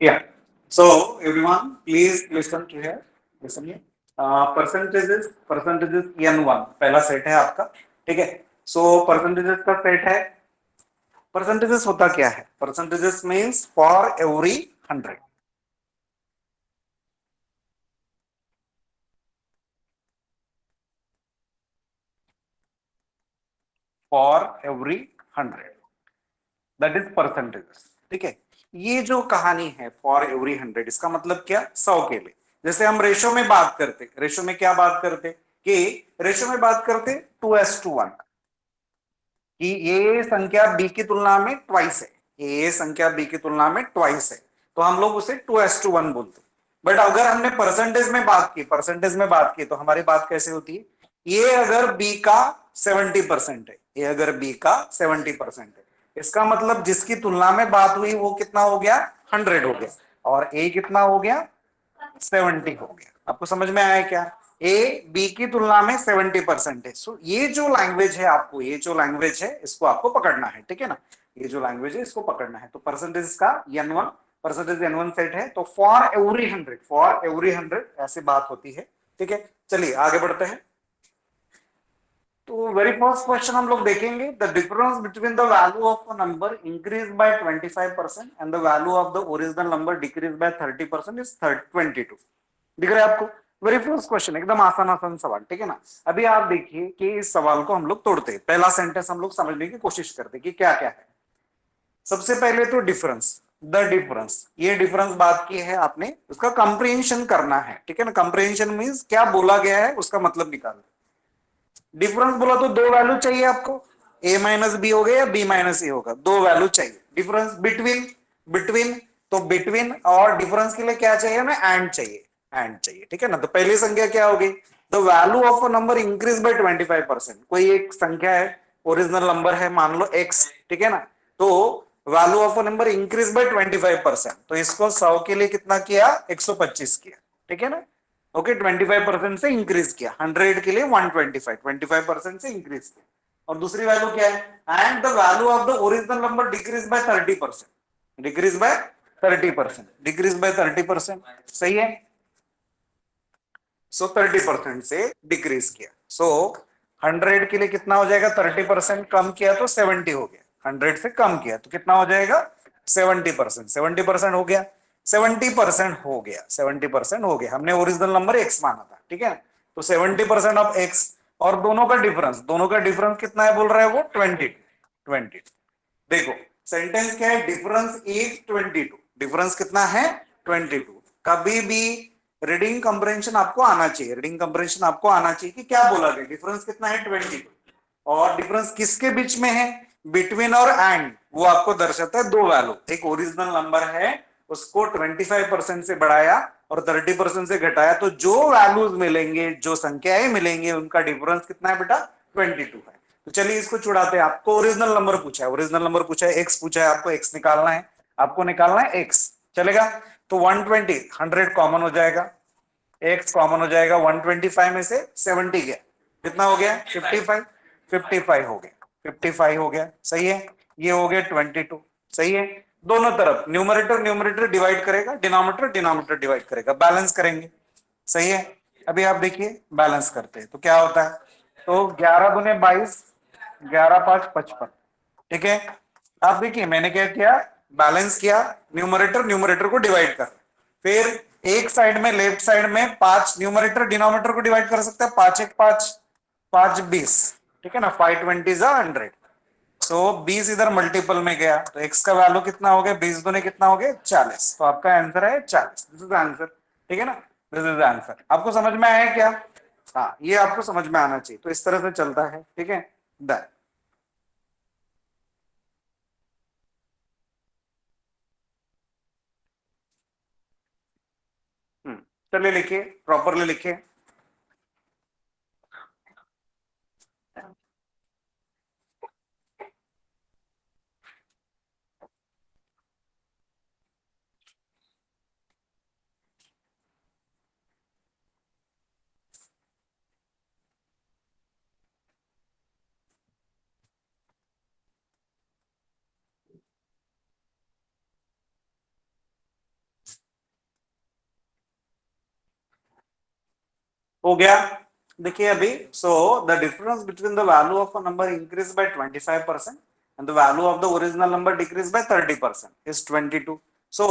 Yeah. So everyone, please listen to here. Listen here. Percentages n1 पहला set है आपका. ठीक है. सो परसेंटेजेस का सेट है. परसेंटेजेस होता क्या है? Percentages means for every 100. For every 100 that is percentages. ठीक है. ये जो कहानी है फॉर एवरी 100, इसका मतलब क्या? 100 के लिए. जैसे हम रेशो में बात करते, रेशो में क्या बात करते कि रेशो में बात करते 2:1 कि ये संख्या बी की तुलना में ट्वाइस है. ये संख्या बी की तुलना में ट्वाइस है, तो हम लोग उसे 2:1 बोलते. बट अगर हमने परसेंटेज में बात की, परसेंटेज में बात की, तो हमारी बात कैसे होती है? ये अगर बी का 70% है, ये अगर बी का 70% है, इसका मतलब जिसकी तुलना में बात हुई वो कितना हो गया? 100 हो गया. और ए कितना हो गया? 70 हो गया. आपको समझ में आया क्या? ए बी की तुलना में 70% है. सो ये जो लैंग्वेज है, आपको ये जो लैंग्वेज है इसको आपको पकड़ना है. ठीक है ना? ये जो लैंग्वेज है इसको पकड़ना है. तो परसेंटेज का n1, परसेंटेज n1 सेट है. तो फॉर एवरी 100, फॉर एवरी 100 ऐसी बात होती है. ठीक है. चलिए आगे बढ़ते हैं. तो वेरी फर्स्ट क्वेश्चन हम लोग देखेंगे. The difference between the value of a number increase by 25% and the value of the original number decrease by 30% is 22. दिख रहा है आपको? वेरी फर्स्ट क्वेश्चन, एकदम आसान आसान सवाल. ठीक है ना? अभी आप देखिए कि इस सवाल को हम लोग तोड़ते हैं. पहला सेंटेंस हम लोग समझने की कोशिश करते हैं कि क्या क्या है. सबसे पहले तो डिफरेंस. द डिफरेंस, ये डिफरेंस बात की है आपने, उसका कंप्रीहेंशन करना है. ठीक है ना? कंप्रीहेंशन मींस क्या बोला गया है उसका मतलब निकालना. डिफरेंस बोला तो दो वैल्यू चाहिए आपको. ए माइनस बी हो गया या बी माइनस ए होगा, दो वैल्यू चाहिए. डिफरेंस बिटवीन, बिटवीन, तो बिटवीन और डिफरेंस के लिए क्या चाहिए हमें? एंड चाहिए. एंड चाहिए. ठीक है ना? तो पहली संख्या क्या होगी? The value of a number increase by 25%. कोई एक संख्या है, ओरिजिनल नंबर है, मान लो एक्स. ठीक है ना? तो value of a number increase by 25%, तो इसको 100 के लिए कितना किया? 125 किया. ठीक है ना? ओके. 25% से इंक्रीज किया. 100 के लिए 125, 25% से इंक्रीज किया. और दूसरी वैल्यू क्या है? And the value of the original number decrease by 30%. Decrease by 30%, decrease by 30%. सही है? सो 30% से डिक्रीज किया. सो 100 के लिए कितना हो जाएगा? 30% कम किया तो 70 हो गया. 100 से कम किया तो कितना हो जाएगा? 70%. 70% हो गया. 70% हो गया. 70% हो गया. हमने ओरिजिनल नंबर एक्स माना था. ठीक है. तो 70% ऑफ एक्स. और दोनों का डिफरेंस, दोनों का डिफरेंस कितना है बोल रहा है वो? 20. देखो, सेंटेंस क्या है? Difference is 22. डिफरेंस कितना है? 22. कभी भी रीडिंग कंप्रेंशन आपको आना चाहिए. रीडिंग कंप्रेंशन आपको आना चाहिए कि क्या बोला गया. डिफरेंस कितना है? 22. और डिफरेंस किसके बीच में है? बिटवीन और एंड. वो आपको दर्शाता है दो वैल्यू. एक ओरिजिनल नंबर है, उसको 25% से बढ़ाया और 30% से घटाया, तो जो वैल्यूज मिलेंगे, जो संख्याएं मिलेंगे, उनका डिफरेंस कितना है बेटा? 22 है. तो चलिए इसको छुड़ाते हैं. आपको ओरिजिनल नंबर पूछा है, ओरिजिनल नंबर पूछा है, एक्स पूछा है, आपको एक्स निकालना है. आपको निकालना है एक्स. चलेगा? तो 120, 100 कॉमन हो जाएगा, एक्स कॉमन हो जाएगा. 125 में से 70 गया, कितना हो गया? 55. 55 हो गया. 55 हो गया. सही है? ये हो गया 22. सही है? दोनों तरफ न्यूमरेटर न्यूमरेटर डिवाइड करेगा, डिनोमिनेटर डिनोमिनेटर डिवाइड करेगा, बैलेंस करेंगे. सही है? अभी आप देखिए बैलेंस करते हैं तो क्या होता है. तो 11 दूने 22, 11 5 55. ठीक है. आप देखिए मैंने क्या किया, बैलेंस किया. न्यूमरेटर न्यूमरेटर को डिवाइड कर, फिर एक साइड में, लेफ्ट साइड में 5, न्यूमरेटर डिनोमिनेटर को डिवाइड कर सकता है. 5 1 5, 5 20. ठीक है ना? 520 100. सो 20 इधर मल्टीपल में गया तो एक्स का वैल्यू कितना हो गया? 20 दूने कितना हो गया? 40. तो आपका आंसर है 40. This is answer. ठीक है ना? This is answer. आपको समझ में आया क्या? हाँ, ये आपको समझ में आना चाहिए. तो इस तरह से चलता है. ठीक है. डन. चलिए लिखिए, प्रॉपरली लिखिए. हो गया। देखिए अभी, so the difference between the value of a number increase by 25% and the value of the original number decreased by 30% is 22. so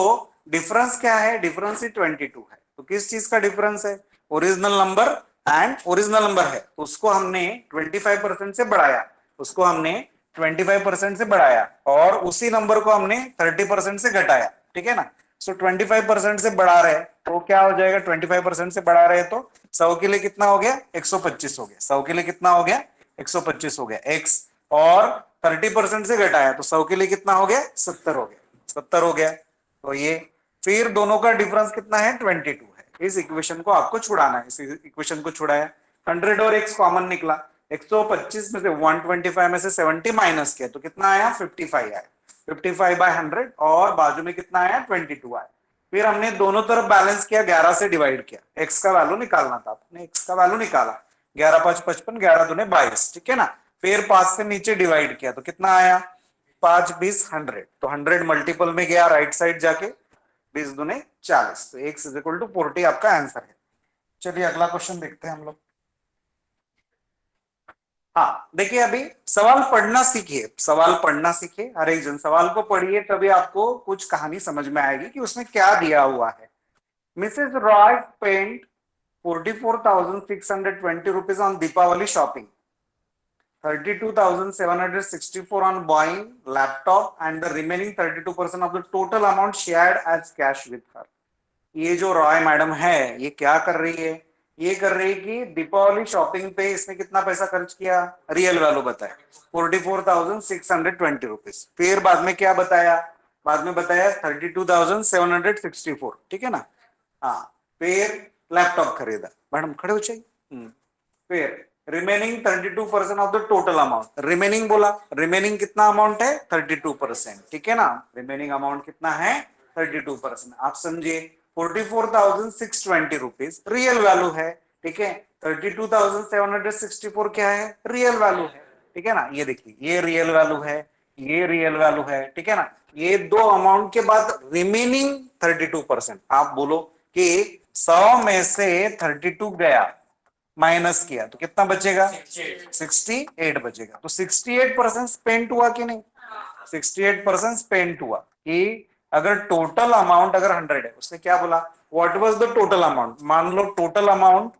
difference क्या है? डिफरेंस ही 22 है। तो किस चीज का डिफरेंस है? Original number and original number है तो उसको हमने 25% से बढ़ाया, उसको हमने 25% से बढ़ाया और उसी नंबर को हमने 30% से घटाया, ठीक है ना। सो 25% से बढ़ा रहे तो क्या हो जाएगा? 25% से बढ़ा रहे तो 100 के लिए कितना हो गया? 125 हो गया। 100 के लिए कितना हो गया? 125 हो गया एक्स। और 30% से घटाया तो 100 के लिए कितना हो गया? 70 हो गया। 70 हो गया। तो ये फिर दोनों का डिफरेंस कितना है? 22 है। इस इक्वेशन को आपको छुड़ाना है। इस इक्वेशन को छुड़ाया, 100 और x कॉमन निकला। 125 में से 125 में से 70 माइनस किया तो कितना आया? 55 आया। 55 बाय 100 और बाजू में कितना आया? 22 आया। फिर हमने दोनों तरफ बैलेंस किया, 11 से डिवाइड किया। x का वैल्यू निकालना था, आपने x का वैल्यू निकाला। 11 5 55, 11 दूने 22, ठीक है ना। फिर 5 से नीचे डिवाइड किया तो कितना आया? 5 20 100। तो 100 मल्टीपल में गया राइट साइड जाके, 20 दूने 40। तो x इज इक्वल टू 40 आपका आंसर है। चलिए अगला क्वेश्चन देखते हैं हम लोग। हाँ देखिए, अभी सवाल पढ़ना सीखिए, सवाल पढ़ना सीखिए। हर एक जन सवाल को पढ़िए, तभी आपको कुछ कहानी समझ में आएगी कि उसमें क्या दिया हुआ है। Mrs Roy spent 44,620 rupees on Deepavali shopping, 32,764 on buying laptop, and the remaining 32% of the total amount shared as cash with her. ये जो रॉय मैडम है ये क्या कर रही है? ये कर रही है कि दीपावली शॉपिंग पे इसने कितना पैसा खर्च किया? रियल वैल्यू बताया 44,620 रुपीज। फिर बाद में क्या बताया? बाद में बताया 32,764, ठीक है ना। हाँ, फिर लैपटॉप खरीदा। मैडम खड़े हो चाहिए। फिर remaining 32% of the total amount. Remaining बोला, रिमेनिंग कितना अमाउंट है? 32%, ठीक है ना। रिमेनिंग अमाउंट कितना है? 32%। आप समझिए 44,620 रुपीज रियल वैल्यू है, ठीक है। 32,764 क्या है? रियल वैल्यू है, ठीक है ना। ये देखिए, ये रियल वैल्यू है, ये रियल वैल्यू है, ठीक है ना। ये दो अमाउंट के बाद रिमेनिंग 32%। आप बोलो कि 100 में से 32 गया, माइनस किया तो कितना बचेगा? 68 बचेगा। तो 68% स्पेंड हुआ कि नहीं? 68% स्पेंड हुआ। कि अगर टोटल अमाउंट अगर 100 है, उसने क्या बोला? What was the total amount? मान लो टोटल अमाउंट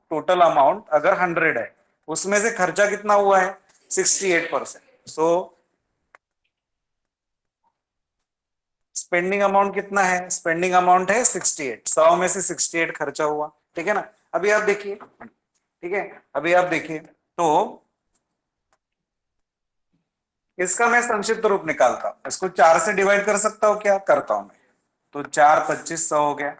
अगर 100 है, उसमें से खर्चा कितना हुआ है? 68%। सो स्पेंडिंग अमाउंट कितना है? स्पेंडिंग अमाउंट है 68। 100 में से 68 खर्चा हुआ, ठीक है ना। अभी आप देखिए, ठीक है, अभी आप देखिए तो इसका मैं संक्षिप्त रूप निकालता हूं। इसको 4 से डिवाइड कर सकता हूं क्या? करता हूं मैं। तो 4 25 100 हो गया।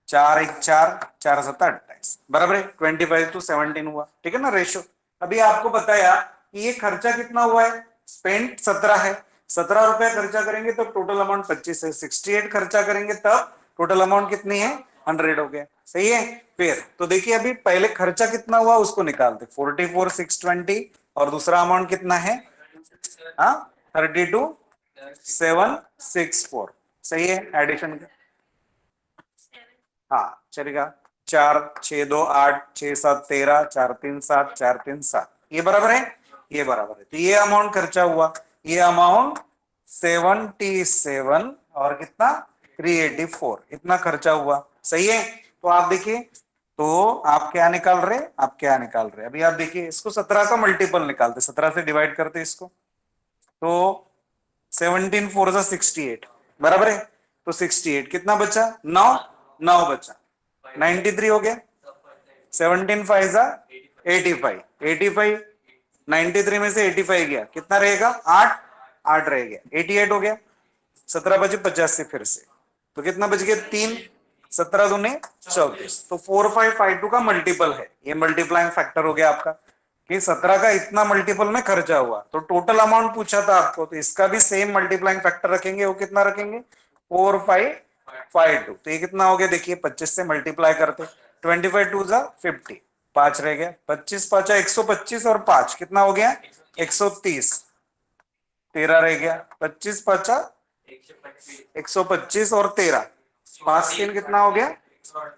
4 1 4, 4 7 28, बराबर है। 25:17 हुआ, ठीक है ना रेशियो। अभी आपको बताया कि ये खर्चा कितना हुआ है? स्पेंड 17 है। 17 रुपया खर्चा करेंगे तो टोटल अमाउंट 25 है। 68 खर्चा करेंगे तब टोटल अमाउंट कितनी है? 100 हो गया, सही है। फिर तो देखिए, अभी पहले खर्चा कितना हुआ उसको निकालते। 44,620 और दूसरा अमाउंट कितना है? हाँ, 32,764, सही है। एडिशन का हाँ चलेगा। 4 6 2 8 6 7 13, 4 3 7, 4 3 7, ये बराबर है। ये बराबर है। तो ये अमाउंट खर्चा हुआ, ये अमाउंट 77 और कितना? 384, इतना खर्चा हुआ, सही है। तो आप देखिए, तो आप क्या निकाल रहे? आप क्या निकाल रहे? अभी आप देखिए, इसको 17 का मल्टीपल निकालते, 17 से डिवाइड करते इसको। तो 17 4 जा 68, बराबर है। तो 68 कितना बचा? 9, 9 बचा। 93 हो गया। 17 5 जा 85, 85, 93 में से 85 गया, कितना रहेगा? 8, 8 रह गया। 88 हो गया। 17 बचे 50 से फिर से, तो कितना बच गया? 3, 17 दूने 24। तो 4552 का मल्टीपल है, ये मल्टीप्लाइंग फैक्टर हो गया आपका कि 17 का इतना मल्टीपल में खर्चा हुआ। तो टोटल अमाउंट पूछा था आपको, तो इसका भी सेम मल्टीप्लाइंग फैक्टर रखेंगे। वो कितना रखेंगे? 4552। तो ये कितना हो गया? देखिए 25 से मल्टीप्लाई करते, 25 2 जा 50, 5 रह गया। 25 5 125 और 5 कितना हो गया? 130, 13 रह गया। 25 5 125 और 13, 5 3 कितना हो गया?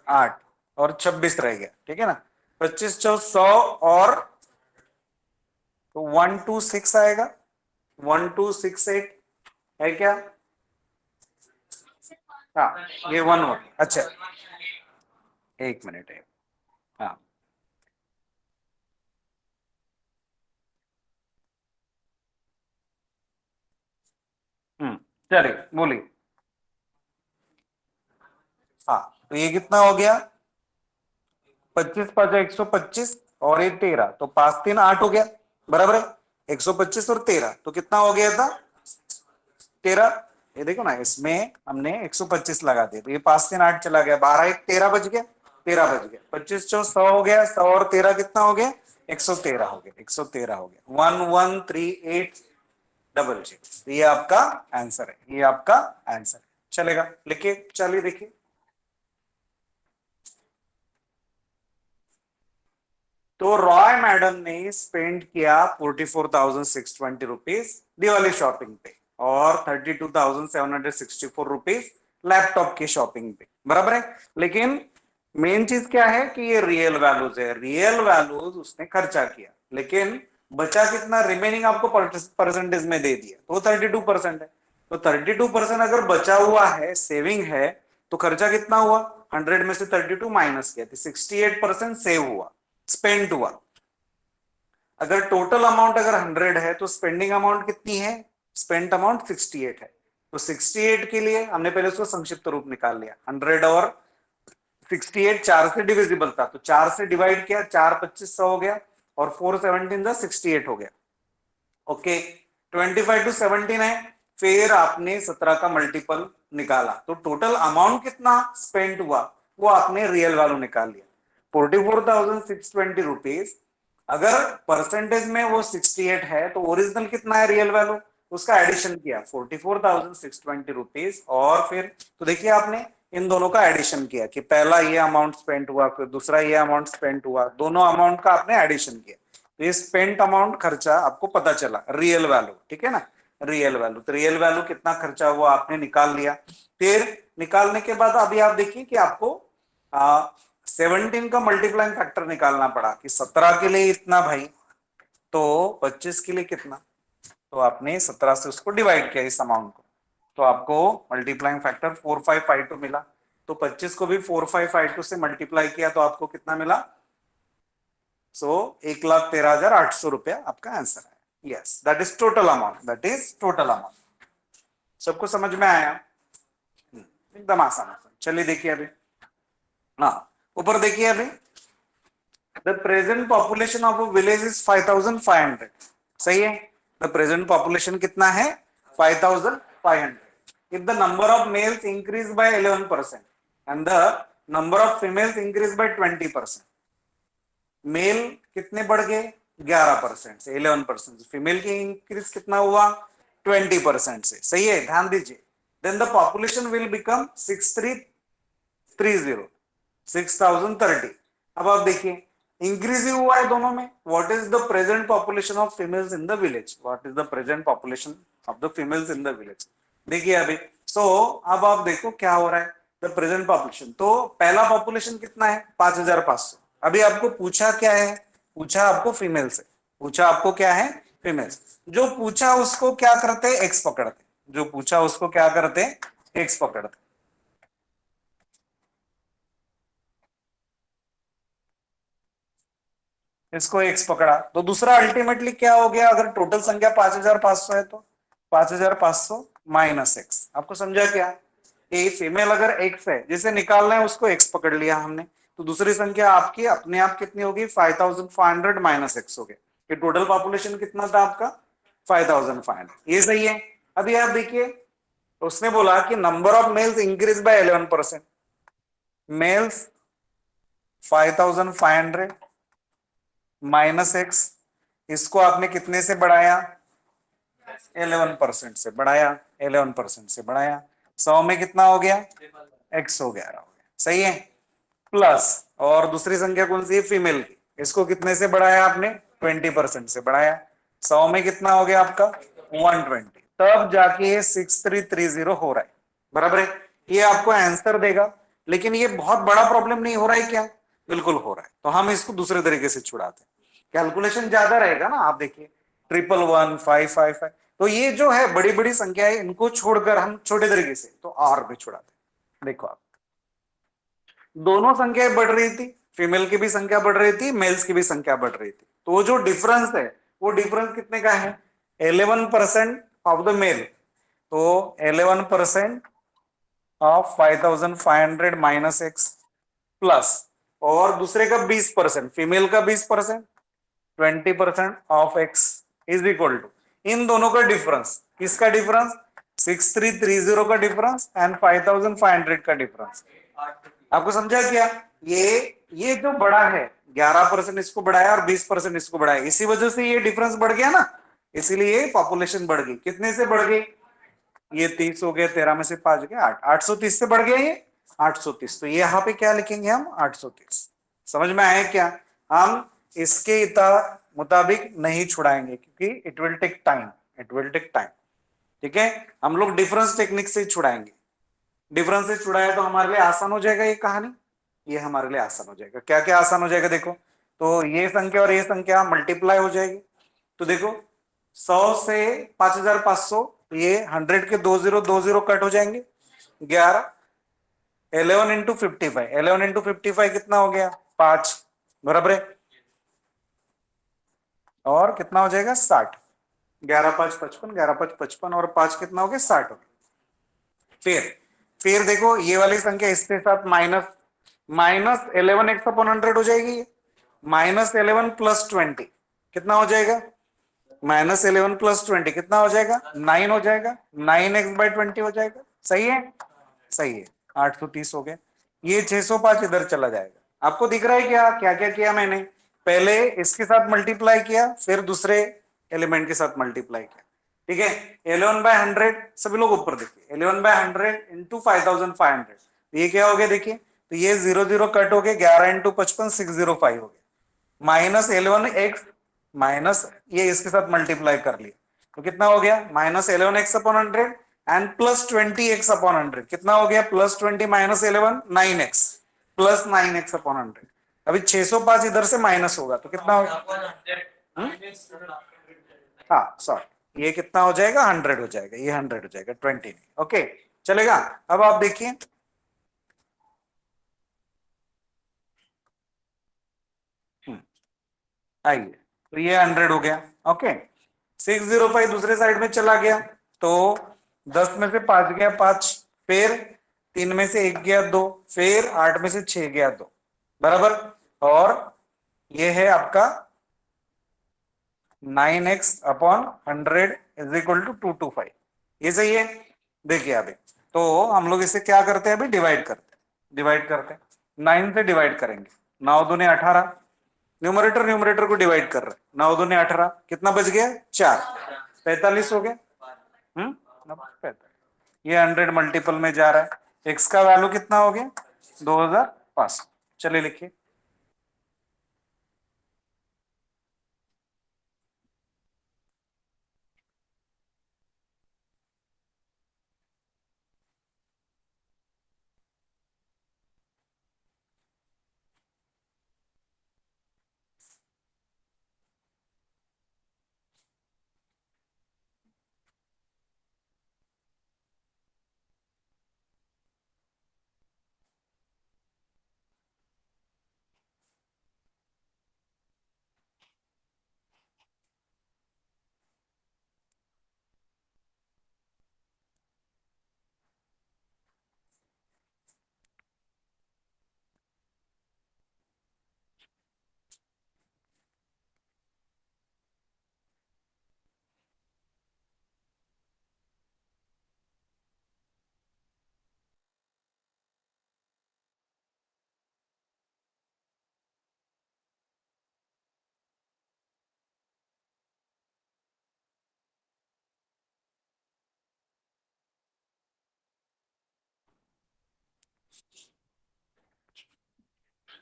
8 और 26 रह गया, ठीक है ना। 25 चौ 100 और तो 126 आएगा, 1268 है क्या? हाँ ये 1 अच्छा, एक मिनट है। हाँ चलिए बोलिए। हाँ तो ये कितना हो गया? 25 5 125 और ये 13, तो 5 3 8 हो गया, बराबर है। 125 और 13 तो कितना हो गया था? 13। ये देखो ना, इसमें हमने 125 लगा दिया तो ये 5 3 8 चला गया, 12 1 13 बच गया, 13 बच गया। 25 चौ 100 हो गया, 100 और 13 कितना हो गया? 113 हो गया, 113 हो गया। 1138 ये आपका आंसर है, ये आपका आंसर है। चलेगा, लिखिए, चलिए देखिए। तो रॉय मैडम ने स्पेंड किया 44,620 रुपीज दिवाली शॉपिंग पे और 32,764 रुपीज लैपटॉप की शॉपिंग पे, बराबर है। लेकिन मेन चीज क्या है कि ये रियल वैल्यूज है, रियल वैल्यूज उसने खर्चा किया, लेकिन बचा कितना? रिमेनिंग आपको परसेंटेज में दे दिया, तो 32% है। तो 32% अगर बचा हुआ है, सेविंग है, तो खर्चा कितना हुआ? 100 में से 32 माइनस किया, 68% सेव हुआ, स्पेंड हुआ। अगर टोटल अमाउंट अगर 100 है तो स्पेंडिंग अमाउंट कितनी है? स्पेंट अमाउंट 68 है। तो 68 के लिए हमने पहले उसको संक्षिप्त रूप निकाल लिया। 100 और 68 4 से डिविजिबल था, तो 4 से डिवाइड किया, 4 25 100 हो गया और 4 17 जा 68 हो गया। ओके, 25 टू 17 है, फिर आपने 17 का मल्टीपल निकाला, तो टोटल अमाउंट कितना स्पेंड हुआ वो आपने रियल वैल्यू निकाल लिया, 44,620 रुपीज। अगर परसेंटेज में वो 68 है तो ओरिजिनल कितना है रियल वैल्यू, उसका एडिशन किया 44,620 रुपीज, और फिर तो देखिए आपने इन दोनों का एडिशन किया कि पहला ये अमाउंट स्पेंड हुआ, फिर दूसरा ये अमाउंट स्पेंड हुआ, दोनों अमाउंट का आपने एडिशन किया, तो ये स्पेंट अमाउंट खर्चा आपको पता चला, रियल वैल्यू, ठीक है ना। रियल वैल्यू, तो रियल वैल्यू कितना खर्चा हुआ आपने निकाल लिया। फिर निकालने के बाद अभी आप देखिए कि आपको 17 का मल्टीप्लाइंग फैक्टर निकालना पड़ा कि 17 के लिए इतना भाई, तो 25 के लिए कितना, तो आपने 17 से उसको डिवाइड किया इस अमाउंट को, तो आपको मल्टीप्लाइंग फैक्टर 4552 मिला। तो 25 को भी 4552 से मल्टीप्लाई किया तो आपको कितना मिला? सो 1,13,800 रुपया आपका आंसर है। Yes, that is total amount, that is total amount. सबको समझ में आया? एकदम आसान है। चलिए देखिए अभी, हाँ ऊपर देखिए अभी, the present population of a village is 5,500, सही है। द प्रेजेंट पॉपुलेशन कितना है? 5,500। If the number of males increase by 11% and the number of females increase by 20%, male कितने बढ़ गए? 11% से 11%, फीमेल की इंक्रीज कितना हुआ? 20% से, सही है, ध्यान दीजिए। Then the population will become 6,330, 6,030। अब आप देखिए इंक्रीज ही हुआ है दोनों में। What is the present population of females in the village? What is the present population of the females in the village? देखिए अभी, सो अब आप देखो क्या हो रहा है। द प्रेजेंट पॉपुलेशन, तो पहला पॉपुलेशन कितना है? 5,500। अभी आपको पूछा क्या है? पूछा आपको फीमेल से, पूछा आपको क्या है? फीमेल्स। जो पूछा उसको क्या करते? एक्स पकड़ते, जो पूछा उसको क्या करते? एक्स पकड़ते। इसको एक्स पकड़ा तो दूसरा अल्टीमेटली क्या हो गया? अगर टोटल संख्या 5,500 है तो 5,500 माइनस एक्स। आपको समझा क्या? ए फीमेल अगर एक्स है, जिसे निकालना है उसको एक्स पकड़ लिया हमने, तो दूसरी संख्या आपकी अपने आप कितनी होगी? 5,500 माइनस एक्स हो गया। ये टोटल पॉपुलेशन कितना था आपका? 5,500। ये सही है। अभी आप देखिए, उसने बोला कि number of males increase by 11%, males 5,500 minus x, इसको आपने कितने से बढ़ाया? 11% से बढ़ाया, 11% से बढ़ाया, 100 में कितना हो गया? एक्स हो गया, सही है। प्लस, और दूसरी संख्या कौन सी है? फीमेल की, इसको कितने से बढ़ाया आपने? 20% से बढ़ाया, 100 में कितना हो गया आपका? 120, तब जाके ये 6,330 हो रहा है, बराबर है। ये आपको आंसर देगा, लेकिन ये बहुत बड़ा प्रॉब्लम नहीं हो रहा है क्या? बिल्कुल हो रहा है, तो हम इसको दूसरे तरीके से छुड़ाते हैं, कैलकुलेशन ज्यादा रहेगा ना। आप देखिए 111 555, तो ये जो है बड़ी बड़ी संख्या है, इनको छोड़कर हम छोटे तरीके से तो और भी छुड़ाते हैं। देखो आप, दोनों संख्याएं बढ़ रही थी, फीमेल की भी संख्या बढ़ रही थी, मेल्स की भी संख्या बढ़ रही थी, तो वो जो डिफरेंस है वो डिफरेंस कितने का है? 11% ऑफ द मेल, तो 11% ऑफ 5500 माइनस एक्स प्लस, और दूसरे का 20%, फीमेल का 20%, 20% of x is equal to, इन दोनों का डिफरेंस, किसका डिफरेंस? 6330 का डिफरेंस एंड 5500 का डिफरेंस। आपको समझा क्या? ये जो बड़ा है 11% इसको बढ़ाया और 20% इसको बढ़ाया, इसी वजह से ये डिफरेंस बढ़ गया ना, इसीलिए पॉपुलेशन बढ़ गई। कितने से बढ़ गई? ये 30 हो गया, 13 में से 5 गया 8, 830 से बढ़ गया ये 830, तो ये यहाँ पे क्या लिखेंगे हम? 830। समझ में आया क्या? हम इसके मुताबिक नहीं छुड़ाएंगे क्योंकि it will take time, it will take time. ठीक है, हम लोग डिफरेंस टेक्निक से छुड़ाएंगे। डिफरेंस से छुड़ाया तो हमारे लिए आसान हो जाएगा ये कहानी, ये हमारे लिए आसान हो जाएगा। क्या क्या आसान हो जाएगा देखो, तो ये संख्या और ये संख्या मल्टीप्लाई हो जाएगी, तो देखो 100 से 5500, ये 100 के 20 कट हो जाएंगे, 11, 11 इंटू 55, 11 इंटू 55 कितना हो गया? 5, बराबर है, और कितना हो जाएगा? 60, 11 5 55, 11 5 55 और 5 कितना हो गया? 60 हो गया। फिर देखो ये वाली संख्या इसके साथ माइनस, माइनस 11x/100 हो जाएगी, -11 प्लस 20 कितना हो जाएगा? -11 प्लस 20 कितना हो जाएगा? 9 हो जाएगा, 9x/20 हो जाएगा। सही है, सही है, 830 हो गया। ये 605 इधर चला जाएगा। आपको दिख रहा है क्या क्या क्या किया मैंने? पहले इसके साथ मल्टीप्लाई किया, फिर दूसरे एलिमेंट के साथ मल्टीप्लाई किया। ठीक है, 11/100, सभी लोग ऊपर देखिए, 11/100 इंटू 5500, ये क्या हो गया देखिए, तो ये 00 कट हो गया, 11 इंटू 55 605 हो गया, -11x, माइनस ये इसके साथ मल्टीप्लाई कर लिया, तो कितना हो गया? -11x/100 एंड प्लस 20x/100 कितना हो गया? +20 -11 9x, प्लस 9x/100। अभी 605 इधर से माइनस होगा तो कितना होगा? हाँ सॉरी, ये कितना हो जाएगा? 100 हो जाएगा, ये 100 हो जाएगा, 20 नहीं। ओके चलेगा। अब आप देखिए, आइए, तो ये 100 हो गया। ओके, 605 दूसरे साइड में चला गया, तो 10 में से 5 गया 5, फिर 3 में से 1 गया 2, फिर 8 में से 6 गया 2, बराबर। और ये है आपका 9x/100 इज इक्वल टू 225, ये सही है। देखिए अभी, तो हम लोग इसे क्या करते हैं? अभी डिवाइड करते हैं, 9 से डिवाइड करेंगे, 9 दूने 18, न्यूमरेटर न्यूमरेटर को डिवाइड कर रहे हैं, 9 दूने 18, कितना बच गया? 4, 45 हो गया। 45, ये 100 मल्टीपल में जा रहा है, एक्स का वैल्यू कितना हो गया? 2500। चलिए लिखिए,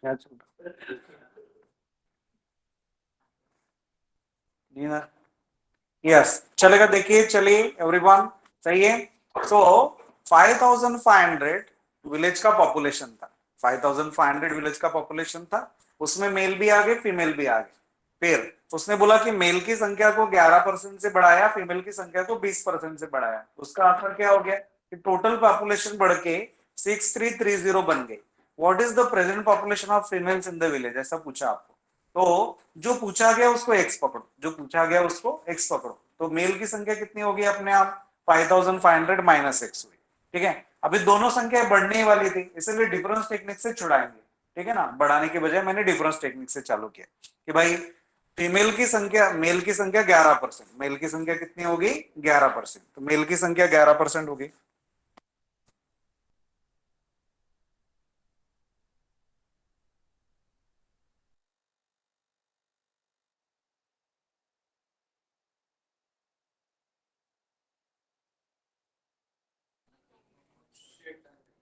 क्या चल रहा है? यस चलेगा, देखिए, चलिए एवरीवन, सही है। सो 5500 विलेज का पॉपुलेशन था, 5500 विलेज का पॉपुलेशन था, उसमें मेल भी आ गए, फीमेल भी आ गए। फिर उसने बोला कि मेल की संख्या को 11% से बढ़ाया, फीमेल की संख्या को 20% से बढ़ाया। उसका असर क्या हो गया कि टोटल पॉपुलेशन बढ़ के 6330 बन गई। What is the present population of females in the village, ऐसा पूछा आपको। तो जो पूछा गया उसको एक्स पकड़ो, जो पूछा गया उसको एक्स पकड़ो। तो मेल की संख्या कितनी होगी अपने आप, 5500 माइनस एक्स हुई। ठीक है, अभी दोनों संख्या बढ़ने ही वाली थी, इसलिए डिफरेंस टेक्निक से छुड़ाएंगे। ठीक है ना, बढ़ाने के बजाय मैंने डिफरेंस टेक्निक से चालू किया कि भाई फीमेल की संख्या, मेल की संख्या 11%, मेल की संख्या कितनी होगी 11%, तो मेल की संख्या 11% होगी।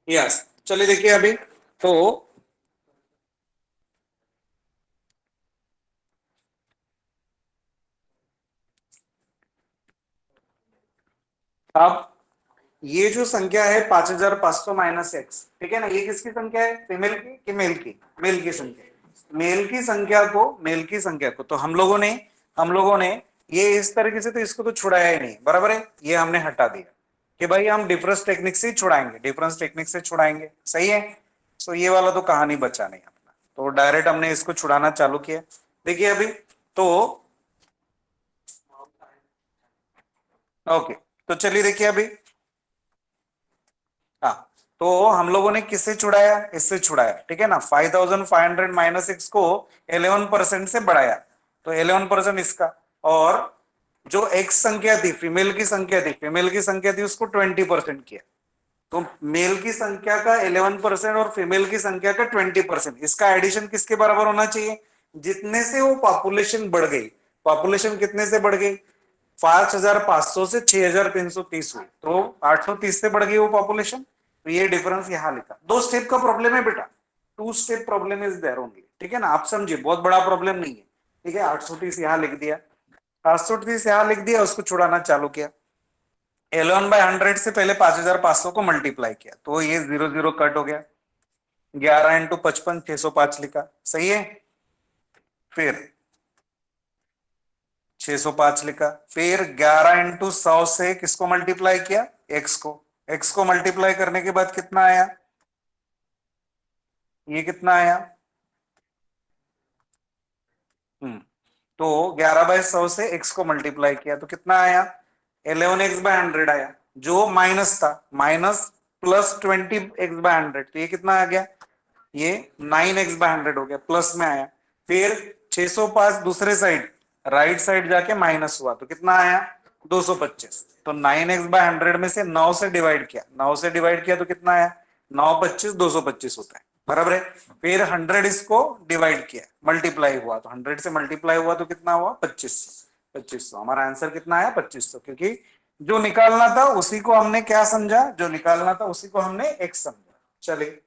यस, चलिए देखिए अभी। तो अब ये जो संख्या है 5500 माइनस एक्स, ठीक है ना, ये किसकी संख्या है, फीमेल की कि मेल की, मेल की संख्या। मेल की संख्या को, मेल की संख्या को तो हम लोगों ने ये इस तरीके से तो इसको तो छुड़ाया ही नहीं, बराबर है, ये हमने हटा दिया कि भाई हम डिफरेंस टेक्निक से छुड़ाएंगे, डिफरेंस टेक्निक से छुड़ाएंगे, सही है। सो ये वाला तो कहानी बचा नहीं अपना, तो डायरेक्ट हमने इसको छुड़ाना चालू किया। देखिए अभी, तो ओके, तो चलिए देखिए अभी। हाँ, तो हम लोगों ने किससे छुड़ाया, इससे छुड़ाया, ठीक है ना। 5500 माइनस एक्स को 11% से बढ़ाया, तो 11% इसका। और जो एक्स संख्या थी, फीमेल की संख्या थी, फीमेल की संख्या थी उसको 20% किया। तो मेल की संख्या का 11% और फीमेल की संख्या का 20%, इसका एडिशन किसके बराबर होना चाहिए, जितने से वो पॉपुलेशन बढ़ गई। पॉपुलेशन कितने से बढ़ गई, 5500 से 6330 हुई, तो 830 से बढ़ गई वो पॉपुलेशन। तो ये डिफरेंस यहां लिखा, दो स्टेप का प्रॉब्लम है बेटा, two step problem is there only, ठीक है ना, आप समझिए, बहुत बड़ा प्रॉब्लम नहीं है। ठीक है, 830 यहां लिख दिया, 830 यहां लिख दिया, उसको छुड़ाना चालू किया। 11/100 से पहले 5500 को मल्टीप्लाई किया, तो ये 00 कट हो गया। 11 × 55 605 लिखा, सही है। फिर 605 लिखा, फिर 11 × 100 से किसको मल्टीप्लाई किया, एक्स को। एक्स को मल्टीप्लाई करने के बाद कितना आया, ये कितना आया, तो 11/100 से एक्स को मल्टीप्लाई किया तो कितना आया, 11x/100 आया, जो माइनस था, माइनस प्लस 20x/100, तो ये कितना आ गया, ये 9x/100 हो गया, प्लस में आया। फिर 605 दूसरे साइड, राइट साइड जाके माइनस हुआ, तो कितना आया 225। तो 9x/100 में से 9 से डिवाइड किया, 9 से डिवाइड किया तो कितना आया, 9 25 225 होता है, बराबर है। फिर 100 इसको डिवाइड किया, मल्टीप्लाई हुआ, तो 100 से मल्टीप्लाई हुआ तो कितना हुआ 2500। 2500 हमारा आंसर कितना आया 2500, क्योंकि जो निकालना था उसी को हमने क्या समझा, जो निकालना था उसी को हमने एक्स समझा। चलिए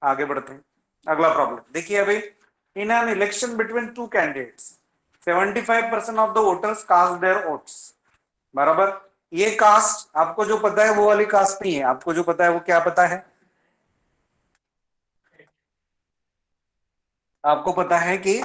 आगे बढ़ते हैं, अगला प्रॉब्लम देखिए अभी। In an election between two candidates 75% of the voters cast their votes, बराबर। ये कास्ट आपको जो पता है वो वाली कास्ट नहीं है, आपको जो पता है वो क्या पता है, आपको पता है कि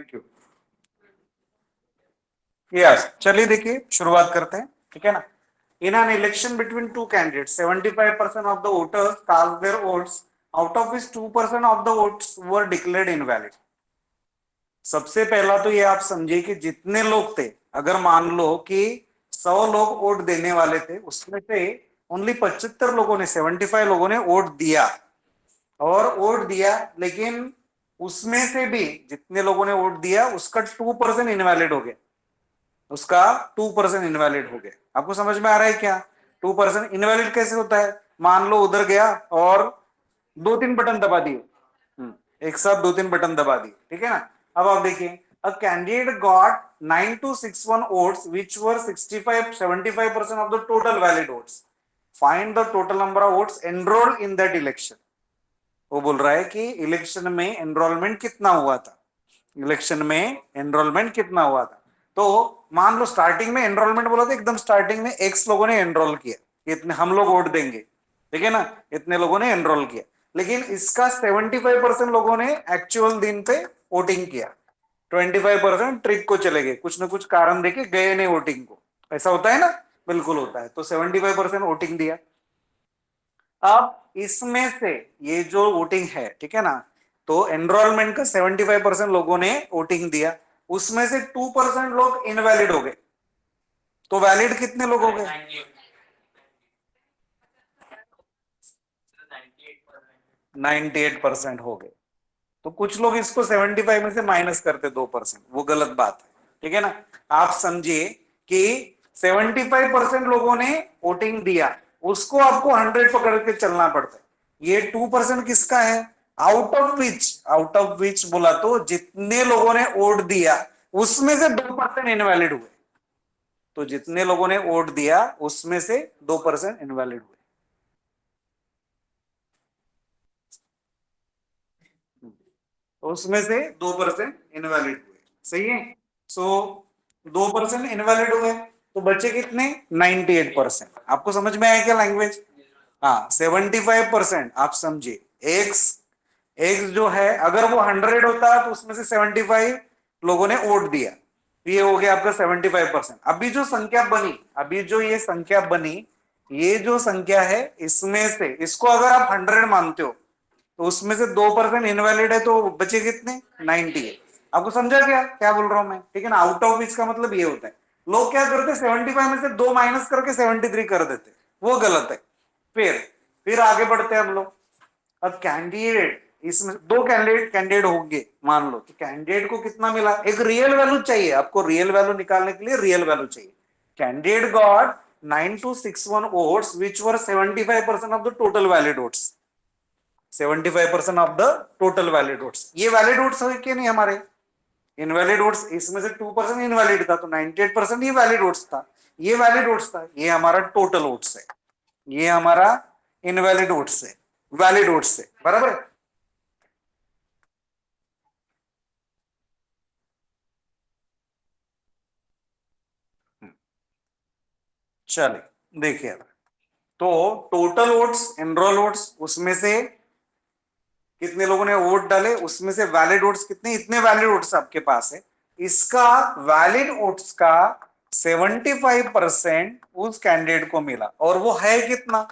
क्यों? यस, चलिए देखिए शुरुआत करते हैं, ठीक है ना। In an election between two candidates 75% of the voters cast their votes, out of which 2% of the votes were declared invalid. सबसे पहला तो ये आप समझिए कि जितने लोग थे, अगर मान लो कि 100 लोग वोट देने वाले थे, उसमें से ओनली 75 लोगों ने, 75 लोगों ने वोट दिया, और वोट दिया, लेकिन उसमें से भी जितने लोगों ने वोट दिया उसका 2% इनवैलिड हो गया, उसका 2% इनवैलिड हो गया। आपको समझ में आ रहा है क्या? 2% इनवैलिड कैसे होता है? मान लो उधर गया और दो तीन बटन दबा दिए, एक साथ दो तीन बटन दबा दिए, ठीक है ना। अब आप देखिए, a candidate got 9261 votes which were 75% of the total valid votes, find the total number of votes enrolled in that election. वो बोल रहा है कि इलेक्शन में एनरोलमेंट कितना हुआ था, इलेक्शन में एनरोलमेंट कितना हुआ था। तो मान लो स्टार्टिंग में एनरोलमेंट बोला था, एकदम स्टार्टिंग में एक्स लोगों ने एनरोल किया, इतने हम लोग वोट देंगे, ठीक है ना, इतने लोगों ने एनरोल किया, लेकिन इसका 75% लोगों ने एक्चुअल दिन पे वोटिंग किया, 25% ट्रिक को चले गए, कुछ ना कुछ कारण देके गए नहीं वोटिंग को। ऐसा होता है ना, बिल्कुल होता है। तो 75% वोटिंग दिया। अब इसमें से ये जो वोटिंग है, ठीक है ना, तो एनरोलमेंट का 75% लोगों ने वोटिंग दिया, उसमें से 2% लोग इनवैलिड हो गए। तो वैलिड कितने लोग हो गए? 98% हो गए। तो कुछ लोग इसको 75 में से माइनस करते 2%, वो गलत बात है, ठीक है ना। आप समझिए कि 75% लोगों ने वोटिंग दिया, उसको आपको 100 पकड़ के चलना पड़ता है। ये 2% किसका है? आउट ऑफ विच बोला तो जितने लोगों ने वोट दिया उसमें से 2% इनवैलिड हुए। तो जितने लोगों ने वोट दिया उसमें से 2% इनवैलिड हुए। तो उसमें से 2% इनवैलिड हुए, सही है। सो 2% इनवैलिड हुए, तो बचे कितने? 98%। आपको समझ में आया क्या लैंग्वेज? हाँ, 75% आप समझिए, एक्स एक्स जो है, अगर वो 100 होता तो उसमें से 75 लोगों ने वोट दिया, तो ये हो गया आपका 75%। अभी जो संख्या बनी, अभी जो ये संख्या बनी, ये जो संख्या है, इसमें से इसको अगर आप 100 मानते हो, तो उसमें से 2% इनवैलिड है, तो बचे कितने? 90 है। आपको समझा क्या क्या बोल रहा हूं मैं, ठीक है ना। आउट ऑफ विच का मतलब ये होता है, लोग क्या करते, 75 में से 2 माइनस करके 73 कर देते, वो गलत है। फिर आगे बढ़ते हैं हम लोग। अब कैंडिडेट, इसमें दो कैंडिडेट होंगे मान लो, तो कैंडिडेट को कितना मिला? एक रियल वैल्यू चाहिए आपको, रियल वैल्यू निकालने के लिए रियल वैल्यू चाहिए। Candidate got 9261 votes which were 75% of the total valid votes, 75% of the total valid votes. ये वैलिड वोट्स है कि नहीं हमारे? इनवैलिड वोट्स, इसमें से 2% इनवैलिड था, तो 98% ये वैलिड वोट्स था, ये वैलिड वोट्स था, ये हमारा टोटल वोट्स है, ये हमारा इनवैलिड वोट्स है, वैलिड वोट्स है, बराबर है। चलिए देखिए, तो टोटल वोट्स, एनरोल वोट्स, उसमें से कितने लोगों ने वोट डाले, उसमें से वैलिड वोट्स कितने, इतने वैलिड वोट्स आपके पास है, इसका वैलिड वोट्स का 75% उस कैंडिडेट को मिला, और वो है कितना?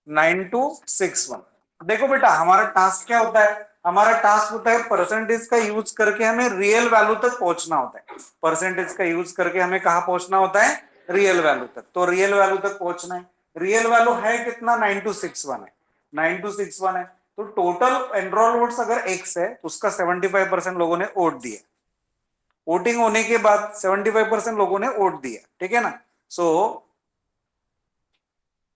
9261। देखो बेटा, हमारा टास्क क्या होता है? हमारा टास्क होता है परसेंटेज का यूज करके हमें रियल वैल्यू तक पहुंचना होता है। परसेंटेज का यूज करके हमें कहां पहुंचना होता है? रियल वैल्यू तक। तो रियल वैल्यू तक पहुंचना है, रियल वैल्यू है कितना? 9261 है, 9261 है। तो टोटल एनरोल वोट्स अगर एक्स है, तो उसका 75% लोगों ने वोट दिया, वोटिंग होने के बाद 75% लोगों ने वोट दिया, ठीक है ना। सो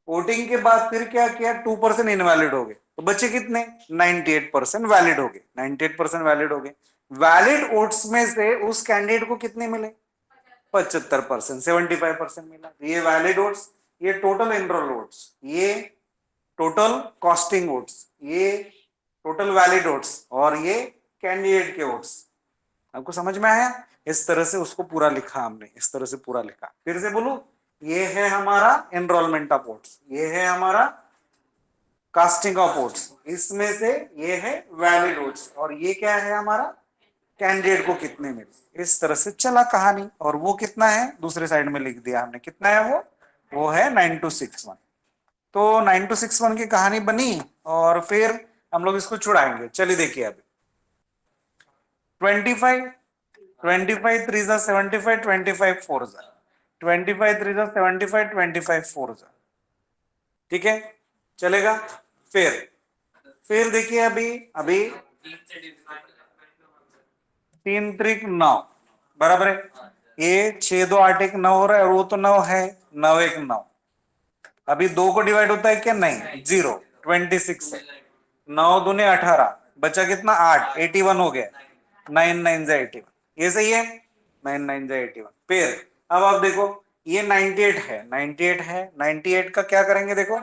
वोटिंग के बाद फिर क्या किया? 2% इनवैलिड हो गए, तो बच्चे कितने? 98% वैलिड हो गए, 98% वैलिड हो गए। वैलिड वोट्स में से उस कैंडिडेट को कितने मिले? 75%, 75% मिला। तो ये वैलिड वोट्स, ये टोटल एनरोल वोट्स, ये टोटल कॉस्टिंग वोट्स, ये टोटल वैलिड वोट्स, और ये कैंडिडेट के वोट्स। आपको समझ में आया? इस तरह से उसको पूरा लिखा हमने, इस तरह से पूरा लिखा। फिर से बोलू, ये है हमारा एनरोलमेंट ऑफ वोट्स, ये है हमारा कास्टिंग ऑफ वोट्स, इसमें से ये है वैलिड वोट्स, और ये क्या है हमारा कैंडिडेट को कितने मिले। इस तरह से चला कहानी, और वो कितना है दूसरे साइड में लिख दिया हमने, कितना है वो है 9261। तो 9261 की कहानी बनी, और फिर हम लोग इसको छुड़ाएंगे। चलिए देखिए अभी 25 25 3 जा 75, 25 4 जा 25 3 जा 75, 25 4 जा, ठीक है चलेगा। फिर देखिए अभी अभी 3 3 9 बराबर है। ये 6 2 8 1 9 हो रहा है, और वो तो 9 है, 9 1 9। अभी 2 को डिवाइड होता है क्या, नहीं, 0, 26 है। 9 दूने 18, बचा कितना 8, 81 हो गया। 9 9 जा 81, ये सही है, 9 9 जा 81। फिर अब आप देखो ये 98 है, 98 है, 98 का क्या करेंगे देखो।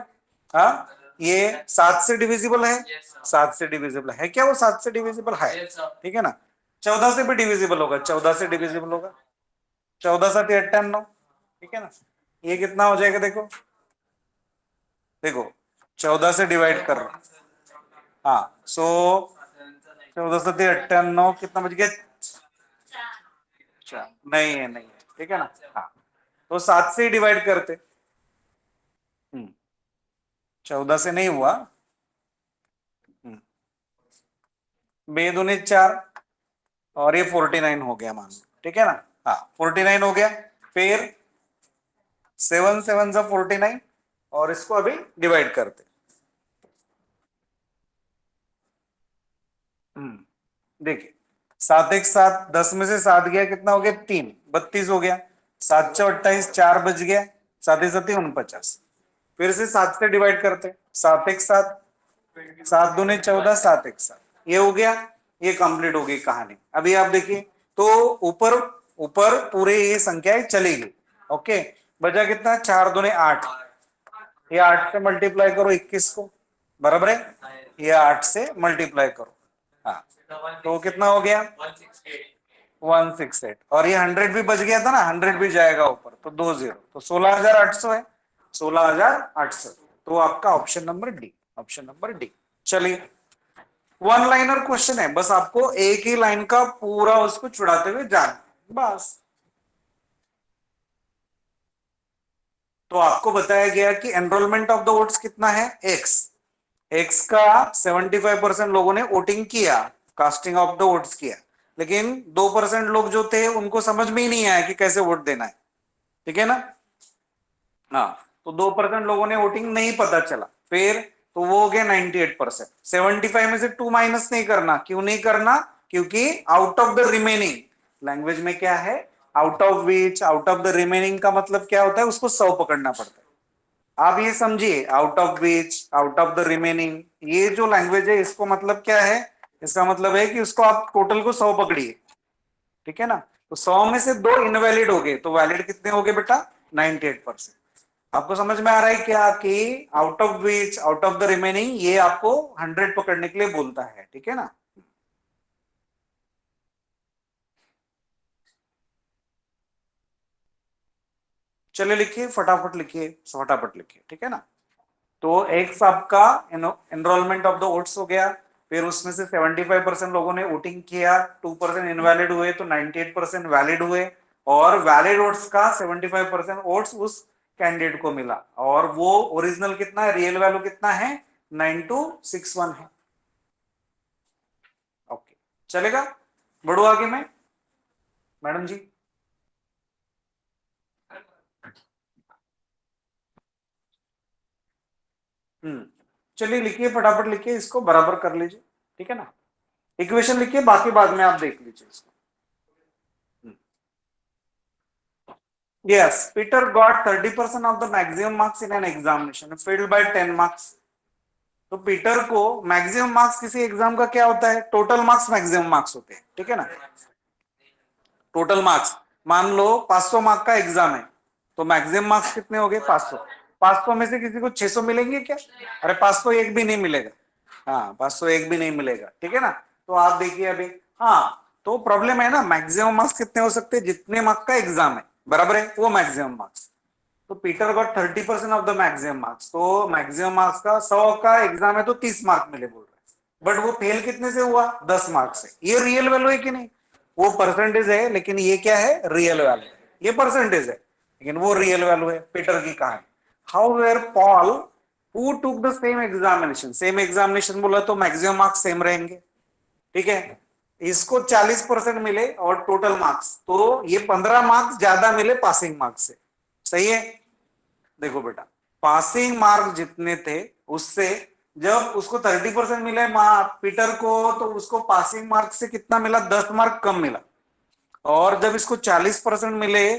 हाँ, ये 7 से डिविजिबल है, 7 से डिविजिबल है क्या, वो 7 से डिविजिबल है, ठीक है ना। 14 से भी डिविजिबल होगा, 14 से डिविजिबल होगा, 14 7 98, ठीक है ना। ये कितना हो जाएगा देखो, देखो 14 से डिवाइड कर रहा हूं। हाँ, सो 14 7 98, कितना बच गया, नहीं है, नहीं है, ठीक है ना। हाँ, तो 7 से डिवाइड करते। 14 से नहीं हुआ। बे दूनी 4, और ये 49 हो गया मान लो, ठीक है ना। हाँ, 49 हो गया। फिर 7 7 जा 49, और इसको अभी डिवाइड करते। देखिए 7 1 7, 10 में से 7 गया, कितना हो गया 3, 32 हो गया। 7 6 28, 4 बच गया, 7 7 49। फिर से 7 से डिवाइड करते, 7 1 7, 7 दूने 14, 7 1 7, ये हो गया। ये कंप्लीट हो गई कहानी। अभी आप देखिए, तो ऊपर ऊपर पूरे ये संख्याएं चली गई, ओके। बचा कितना, 4 दूने 8, ये 8 से मल्टीप्लाई करो 21 को, बराबर है, ये 8 से मल्टीप्लाई करो। हाँ, तो कितना हो गया 168, और ये 100 भी बच गया था ना, 100 भी जाएगा ऊपर, तो 2 0, तो 16,800 है, 16,800। तो आपका option number D, option number D. चलिए, वन लाइनर क्वेश्चन है, बस आपको एक ही लाइन का पूरा उसको छुड़ाते हुए जाना, बस। तो आपको बताया गया कि एनरोलमेंट ऑफ द वोट्स कितना है, एक्स। एक्स का 75% लोगों ने वोटिंग किया, कास्टिंग ऑफ द वोट्स किया, लेकिन 2% लोग जो थे उनको समझ में ही नहीं आया कि कैसे वोट देना है, ठीक है ना। हाँ, तो 2% लोगों ने वोटिंग नहीं पता चला। फिर तो वो हो गया 98%। 75 में से 2 माइनस नहीं करना, क्यों नहीं करना, क्योंकि out of the remaining, language में क्या है, out of which, out of the remaining का मतलब क्या होता है, उसको 100 पकड़ना पड़ता है। आप ये समझिए, out of which, out of the remaining, ये जो लैंग्वेज है इसको मतलब क्या है, इसका मतलब है कि उसको आप टोटल को 100 पकड़िए, ठीक है ना। तो 100 में से 2 इनवैलिड हो गए, तो वैलिड कितने हो गए बेटा, 98%। आपको समझ में आ रहा है क्या कि out of which, out of the remaining, ये आपको 100 पकड़ने के लिए बोलता है, ठीक है ना। चलिए लिखिए, फटाफट लिखिए, फटाफट लिखिए, ठीक है ना। तो एक्स आपका एनरोलमेंट ऑफ द वोट्स हो गया। फिर उसमें से 75% लोगों ने वोटिंग किया, 2% इनवैलिड हुए, तो 98% वैलिड हुए। और वैलिड वोट्स का 75% वोट्स उस कैंडिडेट को मिला, और वो ओरिजिनल कितना है, रियल वैल्यू कितना है, 9261 है। ओके, चलेगा, बढ़ो आगे मैं, मैडम जी। चलिए लिखिए, फटाफट लिखिए, इसको बराबर कर लीजिए, ठीक है ना। इक्वेशन लिखिए, बाकी बाद में आप देख लीजिए इसको। Yes, Peter got 30% of the maximum marks in an examination, failed by 10 marks. तो पीटर को मैक्सिमम मार्क्स किसी एग्जाम का क्या होता है, टोटल मार्क्स मैक्सिमम मार्क्स होते हैं, ठीक है ना। टोटल मार्क्स, मान लो 500 मार्क का एग्जाम है, तो मैक्सिमम मार्क्स कितने हो गए, 500। 500 में से किसी को 600 मिलेंगे क्या, अरे 501 भी नहीं मिलेगा। हाँ, 501 भी नहीं मिलेगा, ठीक है ना। तो आप देखिए अभी, हाँ, तो प्रॉब्लम है ना, मैक्सिमम मार्क्स कितने हो सकते हैं, जितने मार्क का एग्जाम है, बराबर है, वो मैक्सिमम मार्क्स। तो Peter got 30% of the maximum marks, तो मैक्सिमम मार्क्स का 100 का एग्जाम है तो 30 मार्क मिले बोल रहे हैं, बट वो फेल कितने से हुआ, 10 मार्क्स से। ये रियल वैल्यू है कि नहीं, वो परसेंटेज है, लेकिन ये क्या है, रियल वैल्यू है। ये परसेंटेज है लेकिन वो रियल वैल्यू है। पीटर की कहानी। How were Paul who took the same examination बोला तो मैक्सिमम मार्क्स सेम रहेंगे, ठीक है। इसको 40% मिले और टोटल मार्क्स, तो ये 15 मार्क्स ज्यादा मिले पासिंग मार्क्स से, सही है। देखो बेटा, पासिंग मार्क जितने थे उससे, जब उसको 30% मिले पीटर को, तो उसको पासिंग मार्क से कितना मिला, 10 मार्क कम मिला। और जब इसको 40% मिले,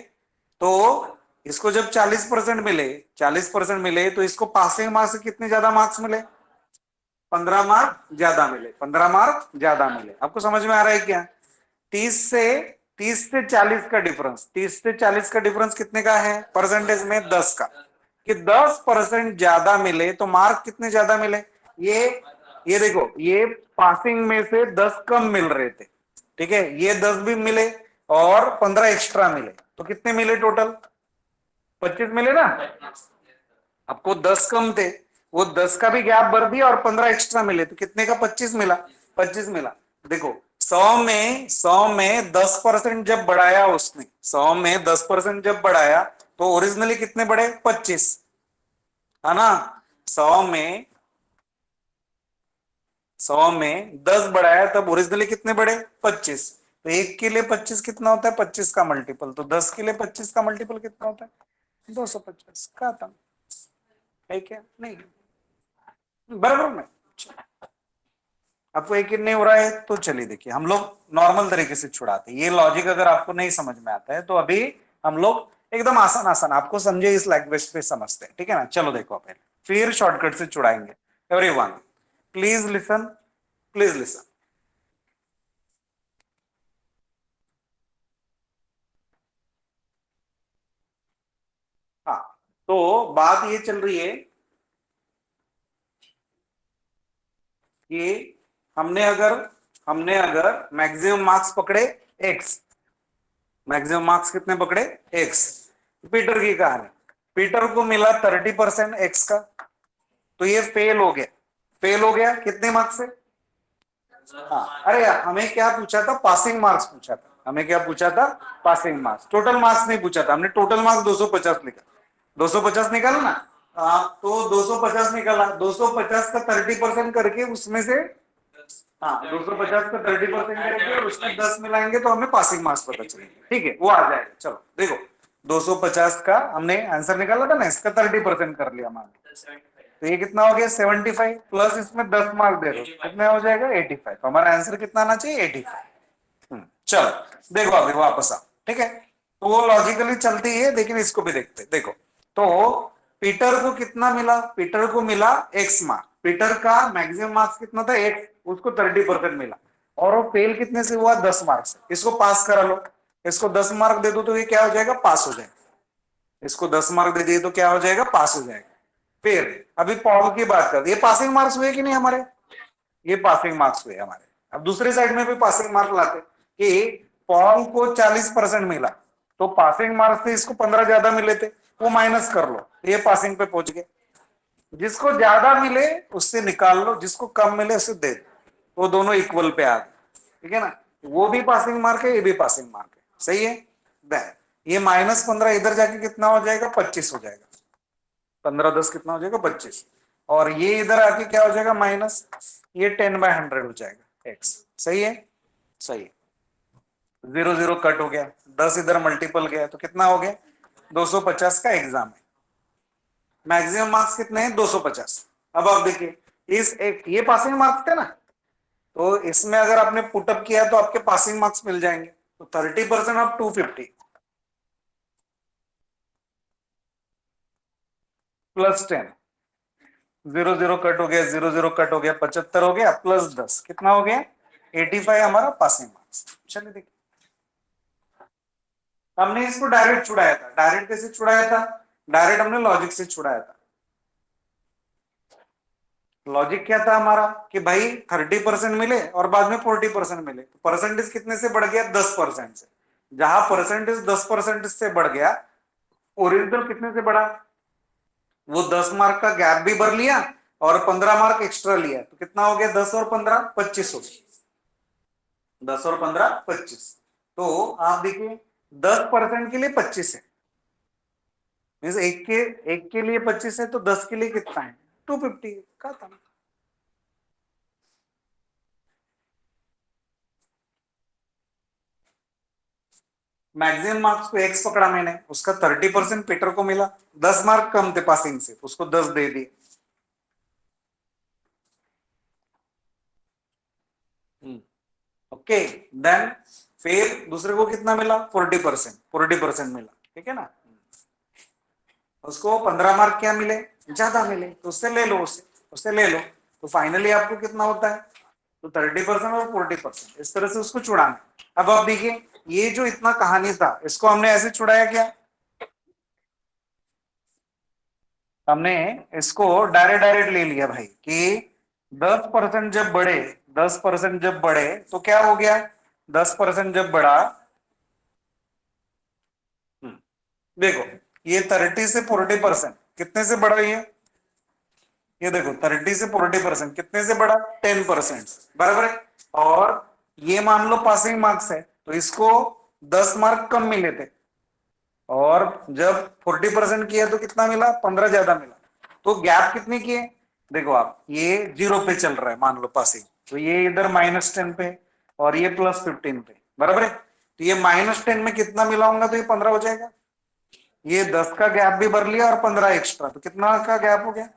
तो इसको जब 40% मिले तो इसको पासिंग मार्क्स से कितने ज्यादा मार्क्स मिले, 15 मार्क ज्यादा मिले, 15 मार्क ज्यादा मिले। आपको समझ में आ रहा है क्या? 30 से 40 का डिफरेंस, 30 से 40 का डिफरेंस कितने का है परसेंटेज में, 10 का। कि 10% ज्यादा मिले तो मार्क कितने ज्यादा मिले, ये ये देखो, ये पासिंग में से 10 कम मिल रहे थे, ठीक है। ये 10 भी मिले और 15 एक्स्ट्रा मिले, तो कितने मिले टोटल, 25 मिले ना। आपको 10 कम थे, वो 10 का भी गैप भर दिया और 15 एक्स्ट्रा मिले, तो कितने का 25 मिला, 25 मिला। देखो 100 में 10% जब बढ़ाया उसने, 100 में 10% जब बढ़ाया तो ओरिजिनली कितने बढ़े, 25, है ना। 100 में 10 बढ़ाया तब ओरिजिनली कितने बढ़े, 25। तो 1 के लिए 25 कितना होता है, 25 का मल्टीपल। तो 10 के लिए 25 का मल्टीपल कितना होता है, 250 का था, है क्या नहीं, बराबर में। आपको यकीन नहीं हो रहा है तो चलिए देखिए, हम लोग नॉर्मल तरीके से छुड़ाते हैं। ये लॉजिक अगर आपको नहीं समझ में आता है तो अभी हम लोग एकदम आसान आसान आपको समझे इस लैंग्वेज पे समझते हैं, ठीक है ना। चलो देखो पहले, फिर शॉर्टकट से छुड़ाएंगे। Everyone please listen, please listen. हाँ, तो बात ये चल रही है कि हमने अगर मैक्सिमम मार्क्स पकड़े एक्स, मैक्सिमम मार्क्स कितने पकड़े, एक्स। पीटर की कहानी, पीटर को मिला 30% एक्स का, तो ये फेल हो गया। फेल हो गया कितने मार्क्स से, हाँ अरे यार, हमें क्या पूछा था, पासिंग मार्क्स पूछा था। हमें क्या पूछा था, पासिंग मार्क्स, टोटल मार्क्स नहीं पूछा था। हमने टोटल मार्क्स 250 लिखा, 250 निकाला ना। तो 250 निकाला, 250 का 30% करके उसमें से, हाँ 250 का 30% करके और उसमें 10 मिलाएंगे तो हमें पासिंग मार्क्स पता चलेंगे, ठीक है, वो आ जाएगा। चलो देखो, 250 का हमने आंसर निकाला था ना, इसका 30% कर लिया मान, तो ये कितना हो गया 75, प्लस इसमें 10 मार्क दे दो, कितना हो जाएगा 85। तो हमारा आंसर कितना आना चाहिए, 85। चलो देखो अभी वापस आओ, ठीक है। तो वो लॉजिकली चलती है, लेकिन इसको भी देखते देखो। तो पीटर को कितना मिला, पीटर को मिला एक्स मार्क, पीटर का मैक्सिमम मार्क्स कितना था एक्स, उसको 30% मिला। और वो फेल कितने से हुआ, 10 मार्क्स से। इसको पास करा लो, इसको 10 मार्क दे दो तो ये क्या हो जाएगा, पास हो जाएगा। इसको 10 मार्क दे दिए तो क्या हो जाएगा, पास हो जाएगा। फिर अभी पॉल की बात करते, ये पासिंग मार्क्स हुए कि नहीं हमारे, ये पासिंग मार्क्स हुए हमारे। अब दूसरे साइड में भी पासिंग मार्क लाते कि पॉल को 40% मिला, तो पासिंग मार्क्स से इसको 15 ज्यादा मिले थे, वो माइनस कर लो, ये पासिंग पे पहुंच गए। जिसको ज्यादा मिले उससे निकाल लो, जिसको कम मिले उससे दे दो, वो दोनों इक्वल पे आ गए, ठीक है ना। वो भी पासिंग मार्क है, ये भी पासिंग मार्क है, सही है। देन ये -15 इधर जाके कितना हो जाएगा, 25 हो जाएगा। 15 10 कितना हो जाएगा, 25। और ये इधर आके क्या हो जाएगा, माइनस, ये 10/100 हो जाएगा एक्स, सही है, सही है। 0 0 कट हो गया, 10 इधर मल्टीपल गया तो कितना हो गया, 250 का एग्जाम है। मैक्सिमम मार्क्स कितने हैं, 250। अब आप देखिए, इस एक ये पासिंग मार्क्स थे ना, तो इसमें अगर आपने पुटअप किया तो आपके पासिंग मार्क्स मिल जाएंगे। तो 30% ऑफ 250 +10, 0 0 कट हो गया, 0 0 कट हो गया, 75 हो गया, +10 कितना हो गया, 85 हमारा पासिंग मार्क्स। चलिए देखिए, हमने इसको डायरेक्ट छुड़ाया था। डायरेक्ट कैसे छुड़ाया था, डायरेक्ट हमने लॉजिक से छुड़ाया था। लॉजिक क्या था हमारा कि भाई 30% मिले और बाद में 40% मिले, तो परसेंटेज कितने से बढ़ गया, 10% से। जहां परसेंटेज 10% से बढ़ गया, ओरिजिनल कितने से बढ़ा, वो 10 मार्क का गैप भी भर लिया और 15 मार्क एक्स्ट्रा लिया, तो कितना हो गया, 10 और 15 25 हो गया, 10 और 15 25। तो आप देखिए 10% के लिए 25 है, मीन्स एक के लिए 25 है, तो 10 के लिए कितना है 250 का था। मैक्सिमम मार्क्स को एक्स पकड़ा मैंने, उसका 30% पीटर को मिला, 10 मार्क कम थे पासिंग से, उसको 10 दे दिए। ओके, देन फिर दूसरे को कितना मिला 40% मिला, ठीक है ना। उसको 15 मार्क क्या मिले, ज्यादा मिले, तो उससे ले लो, उससे ले लो। तो फाइनली आपको कितना होता है, तो 30% और 40%, इस तरह से उसको छुड़ाना। अब आप देखिए, ये जो इतना कहानी था, इसको हमने ऐसे छुड़ाया क्या, हमने इसको डायरेक्ट डायरेक्ट ले लिया भाई कि 10% जब बढ़े, 10% जब बढ़े तो क्या हो गया, 10% जब बढ़ा, देखो ये 30 से 40% कितने से बढ़ा, ये देखो 30 से 40% कितने से बढ़ा, 10%, बराबर है। और ये मान लो पासिंग मार्क्स है, तो इसको 10 मार्क कम मिले थे, और जब 40% किया तो कितना मिला, 15 ज्यादा मिला। तो गैप कितने की है, देखो आप, ये 0 पे चल रहा है मान लो पासिंग, तो ये इधर -10 पे और ये +15 पे, बराबर है। तो ये -10 में कितना मिलाऊंगा तो ये 15 हो जाएगा। ये 10 का गैप भी भर लिया और 15 एक्स्ट्रा, तो कितना का गैप हो गया,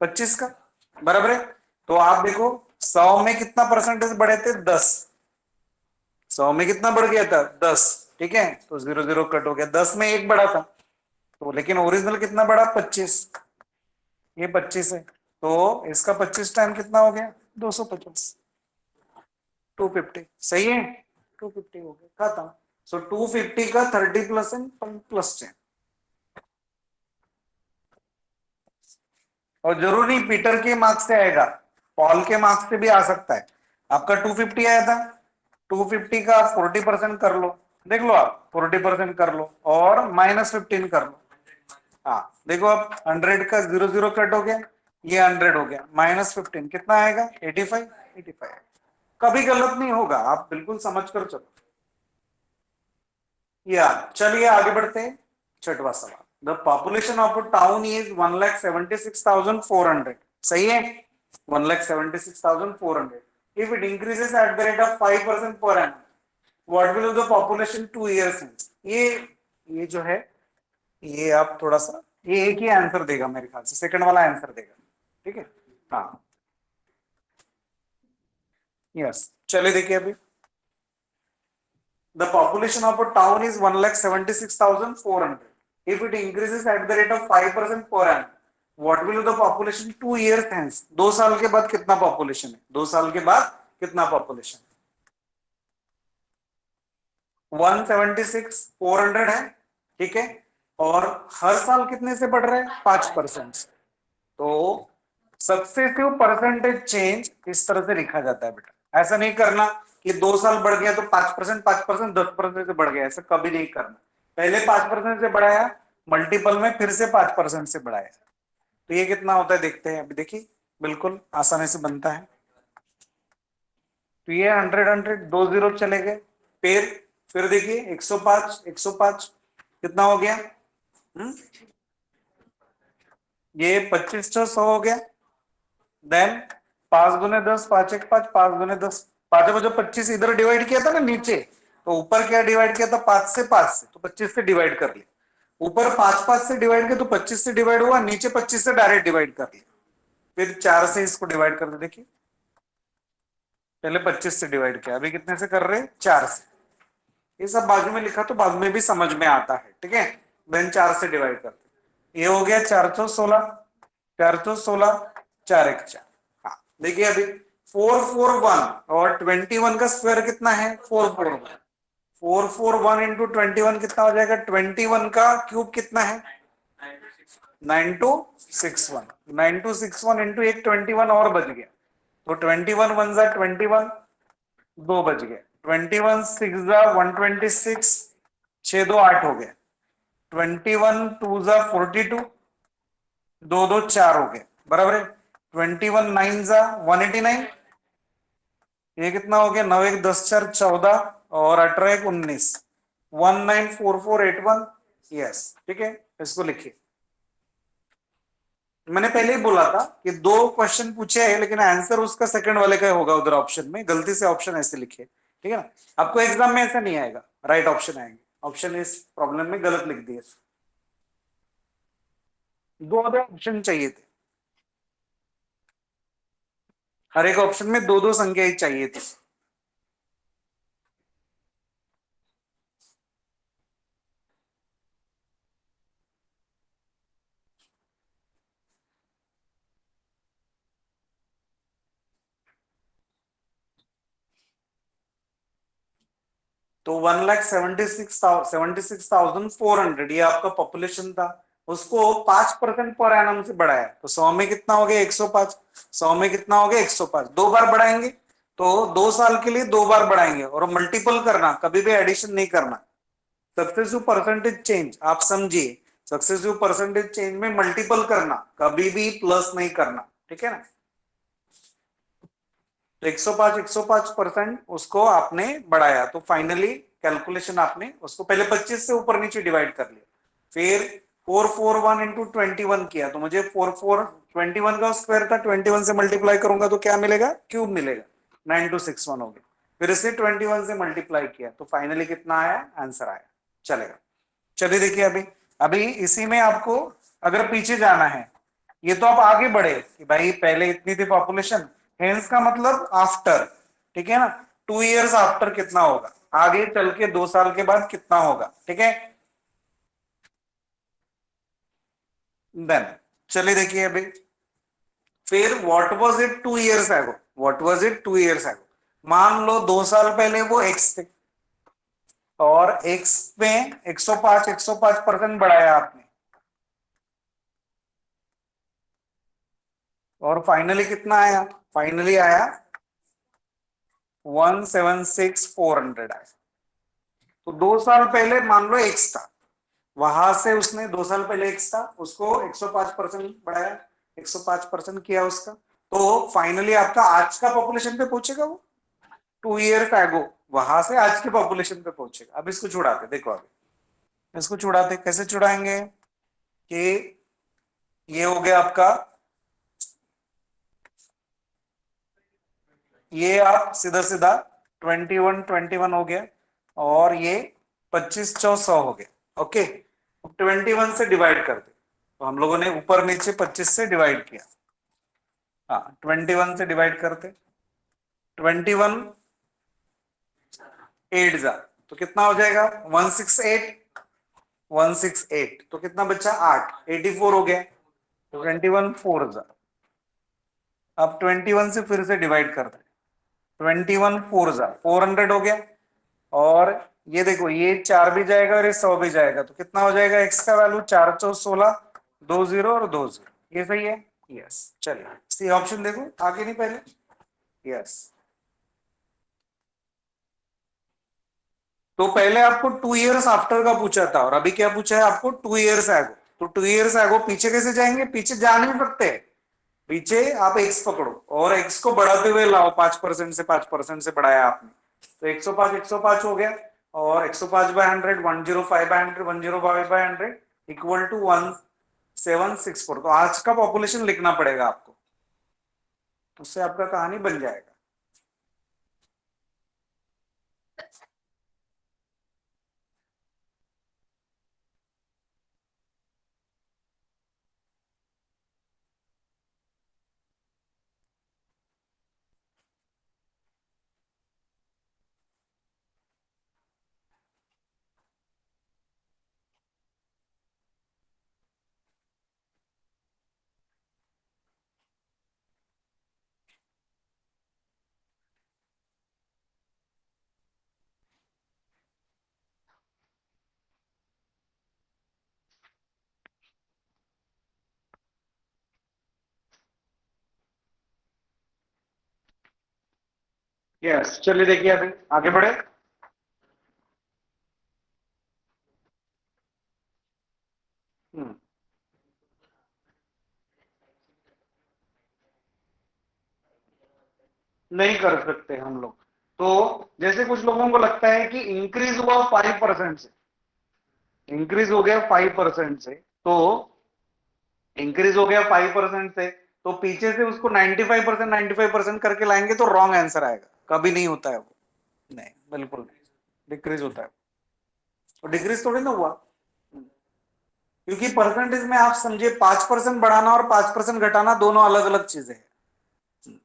25 का, बराबर है। तो आप देखो 100 में कितना परसेंटेज बढ़े थे, 10, 100 में कितना बढ़ गया था 10, ठीक है, तो 0 0 कट हो गया, 10 में एक बढ़ा था, तो लेकिन ओरिजिनल कितना बढ़ा 25, ये 25 है, तो इसका 25 टाइम कितना हो गया 250, 250, सही है, 250 हो गया खत्म। सो 250 का 30 एंड +10, और जरूर नहीं पीटर के मार्क्स से आएगा, पॉल के मार्क्स से भी आ सकता है। आपका 250 आया था, 250 का 40% कर लो, देख लो आप 40% कर लो और -15 कर लो। हाँ देखो अब 100 का 0 0 कट हो गया, ये 100 हो गया, -15 कितना आएगा 85, 85 कभी गलत नहीं होगा, आप बिल्कुल समझ कर चलो। या चलिए आगे बढ़ते हैं, छठवां सवाल, the population of a town is 1,76,400, सही है, 1,76,400, if it increases at the rate of 5% per annum what will the population 2 years in? ये जो है, ये आप थोड़ा सा, ये एक ही आंसर देगा मेरे ख्याल से, सेकंड वाला आंसर देगा, ठीक है। हाँ यस, चलिए देखिए अभी, the population of a town is 1,76,400. If it increases at the rate of 5% per annum, what will be the population 2 years hence? 2 साल के बाद कितना पॉपुलेशन है, 2 साल के बाद कितना पॉपुलेशन, 176,400 है, ठीक है, और हर साल कितने से बढ़ रहा है 5%। तो सक्सेसिव परसेंटेज चेंज इस तरह से लिखा जाता है बेटा, ऐसा नहीं करना कि 2 साल बढ़ गया तो 5%, 5%, 10% से बढ़ गया, ऐसा कभी नहीं करना। पहले 5% से बढ़ाया, मल्टीपल में फिर से 5% से बढ़ाया, तो ये कितना होता है देखते हैं अभी, देखिए बिल्कुल आसानी से बनता है। तो ये 100 100 दो जीरो चले गए, फिर देखिए 105 105 कितना हो गया, ये 25 हो गया, देन 5 × 10 5 1 5, 5 × 10 5 को जो 25 इधर डिवाइड किया था ना नीचे, तो ऊपर क्या डिवाइड किया था 5 से तो 25 से डिवाइड कर लिया, ऊपर 5 से डिवाइड किया तो 25 से डिवाइड हुआ, नीचे 25 से डायरेक्ट डिवाइड कर लिया, फिर 4 से इसको डिवाइड कर दो, देखिए पहले 25 से डिवाइड किया, अभी कितने से कर रहे हैं 4 से, ये सब बाजू में लिखा तो बाद में भी समझ में आता है, ठीक है, देन 4 से डिवाइड करते, ये हो गया 416, 416 4 1 4। हाँ देखिए अभी 441 और 21 का स्क्वायर कितना है 441, 441 इंटू 21 कितना हो जाएगा, 21 का क्यूब कितना है 9261, 9261 इंटू एक 21 और बच गया, तो 21 1 जा 21, 2 बच गए, 21 6 जा 126, 6 2 8 हो गया, 21 2 जा 42, 2 2 4 हो गए, बराबर है, 21 9 जा 189, ये कितना हो गया 9 1 10 4 14, और 18 × 19 194481। यस, ठीक है, इसको लिखिए। मैंने पहले ही बोला था कि 2 क्वेश्चन पूछे हैं लेकिन आंसर उसका सेकंड वाले का होगा, उधर ऑप्शन में गलती से ऑप्शन ऐसे लिखे, ठीक है ना। आपको एग्जाम में ऐसा नहीं आएगा, राइट ऑप्शन आएंगे, ऑप्शन इस प्रॉब्लम में गलत लिख दिए। 2 ऑप्शन चाहिए थे, हर एक ऑप्शन में 2 2 संख्या ही चाहिए थी। तो 1,76,400 ये आपका पॉपुलेशन था, उसको 5% पर एनम से बढ़ाया, तो 100 में कितना हो गया 105। 100 में कितना हो गया 105, 2 बार बढ़ाएंगे, तो 2 साल के लिए 2 बार बढ़ाएंगे और मल्टीपल करना, कभी भी एडिशन नहीं करना। सक्सेसिव परसेंटेज चेंज आप समझिए, सक्सेसिव परसेंटेज चेंज में मल्टीपल करना, कभी भी प्लस नहीं करना, ठीक है ना। तो 105 उसको आपने बढ़ाया, तो फाइनली कैलकुलेशन आपने उसको पहले 25 से ऊपर नीचे डिवाइड कर लिया, फिर 441 इंटू 21 किया, तो मुझे 21 का स्क्वायर था, 21 से मल्टीप्लाई करूंगा तो क्या मिलेगा, क्यूब मिलेगा, 9261 हो गया। फिर इसे 21 से मल्टीप्लाई किया तो फाइनली कितना आया, आंसर आया। चलेगा, चलिए देखिए, अभी अभी इसी में आपको अगर पीछे जाना है, ये तो आप आगे बढ़े कि भाई पहले इतनी थी पॉपुलेशन, हेंस का मतलब आफ्टर, ठीक है ना, 2 इयर्स आफ्टर कितना होगा, आगे चल के 2 साल के बाद कितना होगा, ठीक है। देन चलिए देखिए अभी, फिर what was it 2 years ago, what was it 2 years ago, मान लो 2 साल पहले वो एक्स थे, और एक्स में 105 बढ़ाया आपने, और फाइनली कितना आया, फाइनली आया 176,400 आया। तो 2 साल पहले मान लो एक्स था, वहां से उसने 2 साल पहले एक्स था, उसको 105% बढ़ाया, 105% किया उसका, तो फाइनली आपका आज का पॉपुलेशन पे पहुंचेगा वो, 2 इयर्स एगो, वहां से आज के पॉपुलेशन पे पहुंचेगा। अब इसको छुड़ाते, देखो अभी इसको छुड़ाते, कैसे छुड़ाएंगे कि ये हो गया आपका, ये आप सीधा सीधा 21 हो गया, और ये 25 × 100 हो गया, ओके। 21 से डिवाइड कर दे, तो हम लोगों ने ऊपर नीचे 25 से डिवाइड किया, हाँ 21 से डिवाइड करते, 21 8 जा, तो कितना हो जाएगा 168, 168, तो कितना बचा 8, 84 हो गया, तो 21 4 जा। अब 21 से फिर से डिवाइड करते, 21 4 जा, 400 हो गया, और ये देखो ये 4 भी जाएगा और ये 100 भी जाएगा, तो कितना हो जाएगा एक्स का वैल्यू 4 4 16, 20 और 20, ये सही है। यस, चलिए सी ऑप्शन देखो, आगे नहीं पहले। यस, तो पहले आपको 2 इयर्स आफ्टर का पूछा था, और अभी क्या पूछा है आपको 2 इयर्स एगो, तो 2 इयर्स एगो पीछे कैसे जाएंगे, पीछे जा नहीं सकते, पीछे आप एक्स पकड़ो और एक्स को बढ़ाते हुए लाओ, 5% से 5% से बढ़ाया आपने, तो 105 हो गया, और 105/100, 105/100, 105/100 इक्वल टू 1764, तो आज का पॉपुलेशन लिखना पड़ेगा आपको, उससे आपका कहानी बन जाएगा। यस, चलिए देखिए अभी आगे बढ़े। हम्म, नहीं कर सकते हम लोग, तो जैसे कुछ लोगों को लगता है कि इंक्रीज हुआ 5% से, इंक्रीज हो गया 5% से, तो इंक्रीज हो गया 5% से, तो पीछे से उसको 95% 95% करके लाएंगे तो रॉन्ग आंसर आएगा, कभी नहीं होता है वो, नहीं बिल्कुल नहीं, डिक्रीज होता है, तो डिक्रीज थोड़ी ना हुआ, क्योंकि परसेंटेज में आप समझिए 5% बढ़ाना और 5% घटाना दोनों अलग अलग चीजें हैं,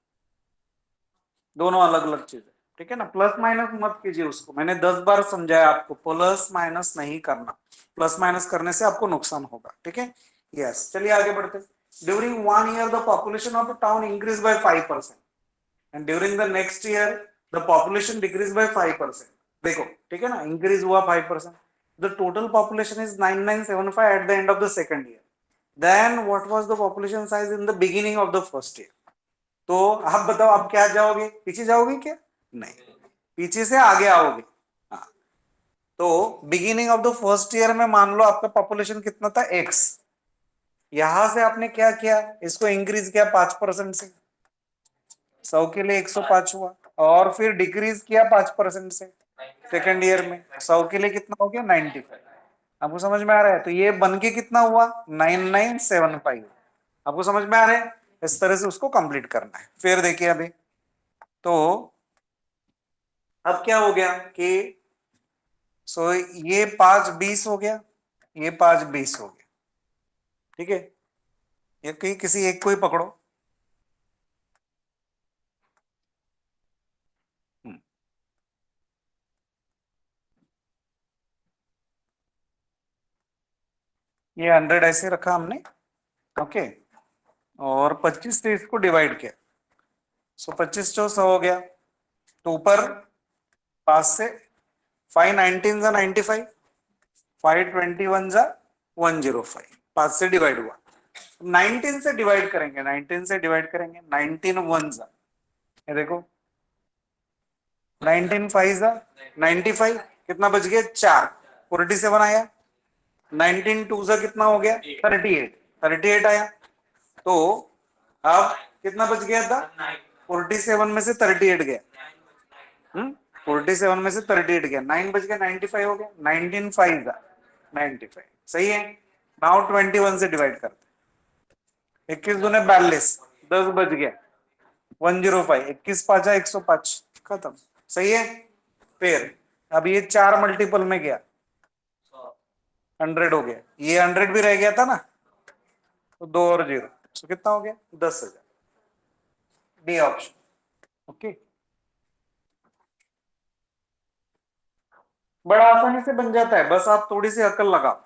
दोनों अलग अलग चीजें, ठीक है ना। प्लस माइनस मत कीजिए उसको, मैंने 10 बार समझाया आपको, प्लस माइनस नहीं करना, प्लस माइनस करने से आपको नुकसान होगा, ठीक है। यस, चलिए आगे बढ़ते। During 1 year the population of town increase by 5%, and during the next year the population decrease by 5%। देखो ठीक है ना, इंक्रीज हुआ 5%, the total population is 9975 at the end of the second year, then what was the population size in the beginning of the first year. तो आप बताओ, आप क्या जाओगे, पीछे जाओगे क्या, नहीं, पीछे से आगे आओगे। हाँ, तो beginning of the first year में मान लो आपका पॉपुलेशन कितना था, एक्स, यहां से आपने क्या किया, इसको इंक्रीज किया 5% से, 100 के लिए 105 हुआ, और फिर डिक्रीज किया 5% से सेकेंड ईयर में, 100 के लिए कितना हो गया, 95। आपको समझ में आ रहा है, तो ये बन के कितना हुआ, 9975। आपको समझ में आ रहा है, इस तरह से उसको कंप्लीट करना है। फिर देखिए अभी, तो अब क्या हो गया कि सो ये 5 20 हो गया, ये 5 20 हो गया, ठीक है। ये कहीं किसी एक को ही पकड़ो, हम्म, ये 100 ऐसे रखा हमने, ओके, और 25 से इसको डिवाइड किया, सो 25 चौ 100 हो गया, तो ऊपर 5 से, 5 19 जा 95, 5 21 जा 105, 5 से डिवाइड हुआ, 19 से डिवाइड करेंगे, 19 से डिवाइड करेंगे, 19 1 जा, ये देखो, 19 5 जा 95, कितना बच गया, 4, 47 आया, 19 2 जा कितना हो गया, 38, 38 आया, तो अब कितना बच गया था, 47 में से 38 गया, 47 में से 38 गया, 9 बच गया, 95 हो गया, 19 5 जा 95, सही है। नाउ 21 से डिवाइड करते, 21 दूने 42, 10 बच गया, 105, 21 5 105, खत्म, सही है। फिर अब ये 4 मल्टीपल में गया, 100 हो गया, ये 100 भी रह गया था ना, तो 2 और 0, तो कितना हो गया, 10,000, डी ऑप्शन, ओके। बड़ा आसानी से बन जाता है, बस आप थोड़ी सी अकल लगाओ।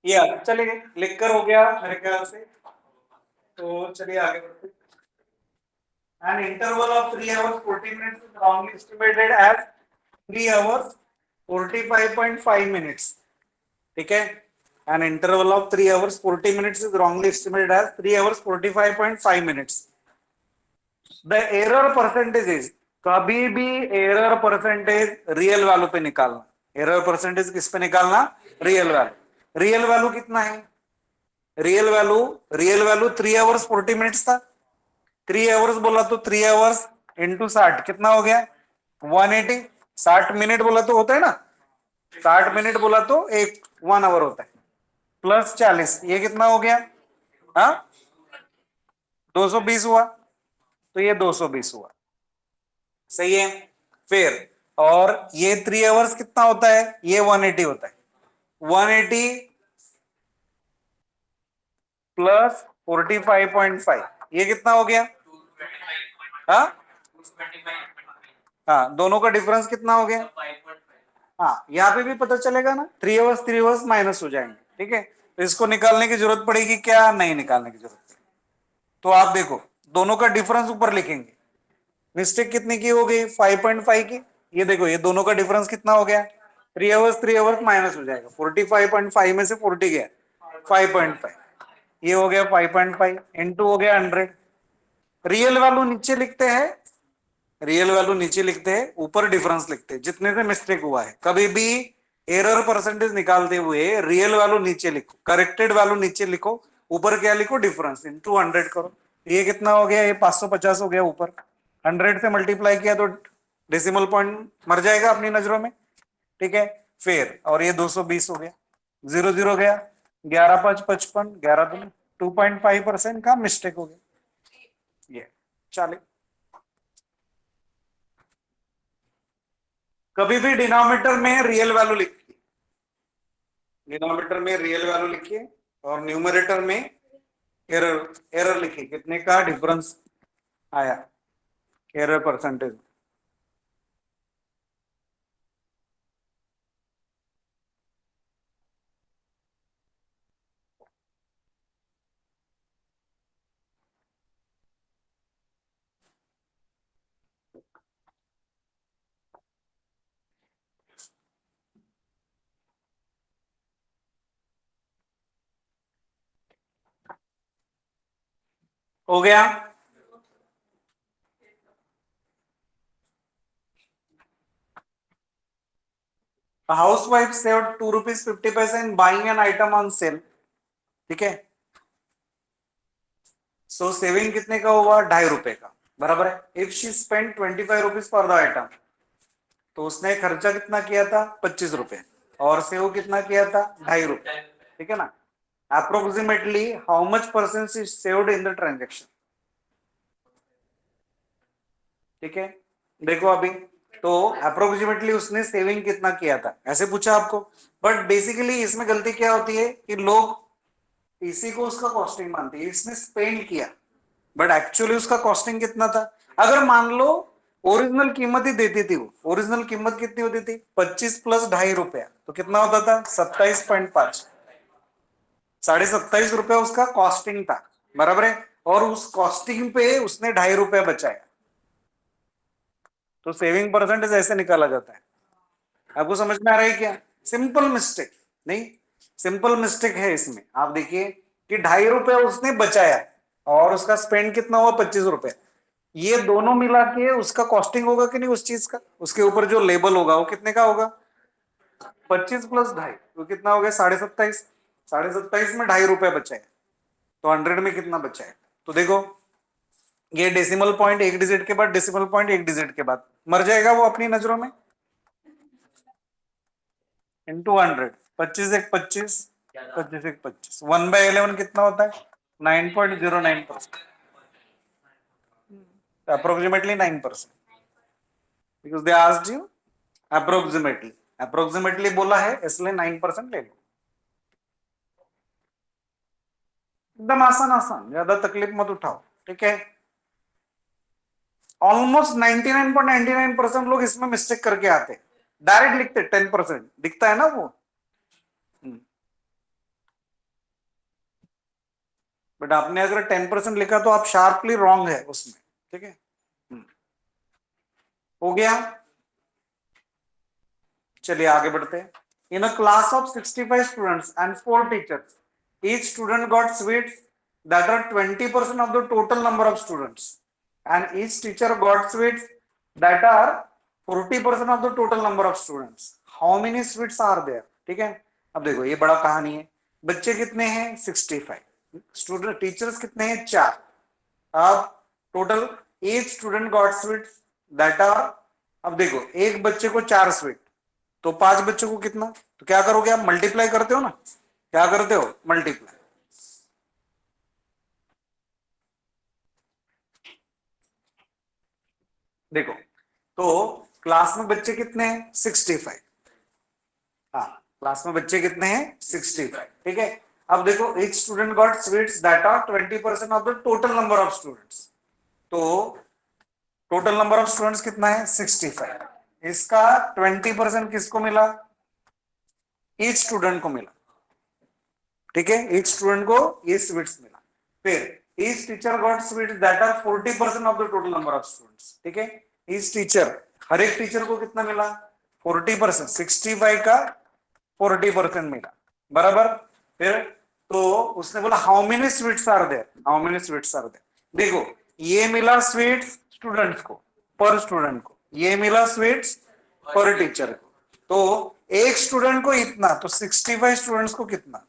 या चलिए लिख कर हो गया मेरे ख्याल से, तो चलिए आगे बढ़ते। An interval of 3 hours 40 minutes is wrongly estimated as 3 hours 45.5 minutes. ठीक है, an interval of 3 hours 40 minutes is wrongly estimated as 3 hours 45.5 minutes. The error percentage is, कभी भी एरर परसेंटेज रियल वैल्यू पे निकालना। एरर परसेंटेज किस पे निकालना? Real value. Real value कितना है? रियल वैल्यू 3 आवर्स 40 मिनट्स था। 3 आवर्स बोला तो 3 आवर्स इंटू 60 कितना हो गया? 180। 60 मिनट बोला तो होता है ना, 60 मिनट बोला तो एक 1 आवर होता है, प्लस 40 ये कितना हो गया? हाँ 220 हुआ, तो ये 220 हुआ, सही है। फिर और ये 3 आवर्स कितना होता है? ये 180 होता है। 180 प्लस 45.5 ये कितना हो गया? हाँ हाँ, दोनों का डिफरेंस कितना हो गया? हाँ यहाँ पे भी पता चलेगा ना, 3 आवर्स माइनस हो जाएंगे। ठीक है, तो इसको निकालने की जरूरत पड़ेगी क्या? नहीं निकालने की जरूरत पड़ेगी। तो आप देखो दोनों का डिफरेंस ऊपर लिखेंगे। मिस्टेक कितनी की हो गई? 5.5 की। ये देखो ये दोनों का डिफरेंस कितना हो गया? 3 आवर्स माइनस हो जाएगा। 45.5 में से 40 गया, 5.5 ये हो गया 5.5 इंटू हो गया 100। रियल वैल्यू नीचे लिखते हैं, रियल वैल्यू नीचे लिखते हैं, ऊपर डिफरेंस लिखते हैं जितने से मिस्टेक हुआ है। कभी भी एरर परसेंटेज निकालते हुए रियल वैल्यू नीचे लिखो, करेक्टेड वैल्यू नीचे लिखो, ऊपर क्या लिखो? डिफरेंस इंटू 100 करो। ये कितना हो गया? ये 550 हो गया। ऊपर 100 से मल्टीप्लाई किया तो डेसिमल पॉइंट मर जाएगा अपनी नजरों में। ठीक है, फिर और ये 220 हो गया, 0 0 गया, 11 5 55, 11 2.5% का मिस्टेक हो गया। ये चलिए, कभी भी डिनोमिनेटर में रियल वैल्यू लिखिए, डिनोमिनेटर में रियल वैल्यू लिखिए और न्यूमरेटर में एरर एरर लिखिए, कितने का डिफरेंस आया एरर परसेंटेज। हो गया? House wife save ₹2.50 in buying an item on sale. ठीक है, सो सेविंग कितने का हुआ? ₹2.50 का, बराबर है। If she spend ₹25 for the item, तो उसने खर्चा कितना किया था? ₹25, और सेव कितना किया था? ₹2.50। ठीक है ना, approximately how much percent is saved in the transaction. ठीक है, देखो अभी तो अप्रोक्सीमेटली उसने सेविंग कितना किया था ऐसे पूछा आपको, बट बेसिकली इसमें गलती क्या होती है कि लोग इसी को उसका कॉस्टिंग मानते हैं। इसने स्पेंड किया, बट एक्चुअली उसका कॉस्टिंग कितना था? अगर मान लो ओरिजिनल कीमत ही देती थी, वो ओरिजिनल कीमत कितनी होती थी? 25 प्लस ₹2.50, तो कितना होता था? 27.5। ₹27.5 उसका कॉस्टिंग था, बराबर है। और उस कॉस्टिंग पे उसने ₹2.50 बचाया, तो सेविंग परसेंटेज ऐसे निकाला जाता है। आपको समझ में आ रहा है क्या? सिंपल मिस्टेक नहीं, सिंपल मिस्टेक है इसमें। आप देखिए कि ₹2.50 उसने बचाया और उसका स्पेंड कितना हुआ? ₹25। ये दोनों मिला के उसका कॉस्टिंग होगा कि नहीं उस चीज का? उसके ऊपर जो लेबल होगा वो कितने का होगा? 25 प्लस 2.5 तो कितना हो गया? 27.5। 27.5 में ₹2.50 बचा है, तो 100 में कितना बचा है? तो देखो ये डेसिमल पॉइंट एक डिजिट के बाद, डेसिमल पॉइंट एक डिजिट के बाद मर जाएगा वो अपनी नजरों में। इंटू 100, 25 1 25, 25 1 25, 1/11 कितना होता है? 9.09%, approximately 9%, because they asked you approximately. Approximately बोला है इसलिए 9% ले लो। एकदम आसान आसान, ज्यादा तकलीफ मत उठाओ। ठीक है, ऑलमोस्ट 99.99% लोग इसमें मिस्टेक करके आते, डायरेक्ट लिखते 10% दिखता है ना वो। बट आपने अगर 10% लिखा तो आप शार्पली रॉन्ग है उसमें, ठीक है। हो गया, चलिए आगे बढ़ते हैं। In a class of 65 students and 4 teachers, each student got sweets that are 20% of the total number of students and each teacher got sweets that are 40% of the total number of students. How many sweets are there, ठीक है। अब देखो ये बड़ा कहानी है। बच्चे कितने हैं 65, स्टूडेंट टीचर्स कितने हैं 4। अब total each student got sweets that are, अब देखो एक बच्चे को 4 स्वीट, तो 5 बच्चों को कितना, तो क्या करोगे आप, मल्टीप्लाई करते हो ना, क्या करते हो मल्टीप्लाई। देखो तो क्लास में बच्चे कितने हैं 65, हाँ क्लास में बच्चे कितने हैं 65, ठीक है। अब देखो each student got sweets that are 20% of the total number of students, तो टोटल नंबर ऑफ स्टूडेंट्स कितना है 65, इसका 20% किसको मिला, ईच स्टूडेंट को मिला, ठीक है। ईच स्टूडेंट को ये स्वीट्स मिला। फिर each teacher got sweets that are 40% of the total number of students, ठीक है। ईच टीचर, हर एक टीचर को कितना मिला 40%, 65 का 40% मिला, बराबर। फिर तो उसने बोला how many sweets are there, how many sweets are there, देखो ये मिला स्वीट्स स्टूडेंट्स को, पर स्टूडेंट को, ये मिला स्वीट्स पर टीचर को, तो एक स्टूडेंट को इतना, तो 65 स्टूडेंट्स को कितना,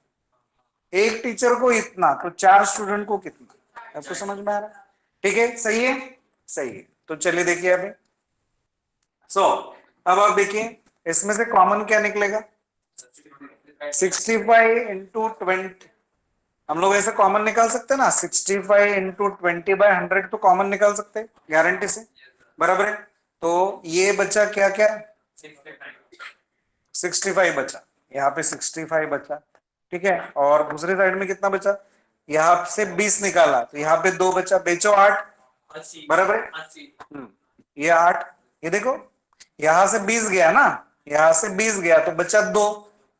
एक टीचर को इतना, तो 4 स्टूडेंट को कितना। आपको समझ में आ रहा है, ठीक है, सही है, सही है। तो चलिए देखिए अभी, सो अब आप देखिए इसमें से कॉमन क्या निकलेगा, 65 into 20, हम लोग ऐसे कॉमन निकाल सकते हैं ना, 65 into 20/100 तो कॉमन निकाल सकते हैं गारंटी से, बराबर है। तो ये बचा क्या क्या, 65 बचा, यहाँ पे 65 बचा, ठीक है। और दूसरे साइड में कितना बचा, यहाँ से 20 निकाला तो यहाँ पे 2 बचा, बेचो 8, बराबर है। ये 8, ये देखो यहां से 20 गया ना, यहां से 20 गया तो बचा 2,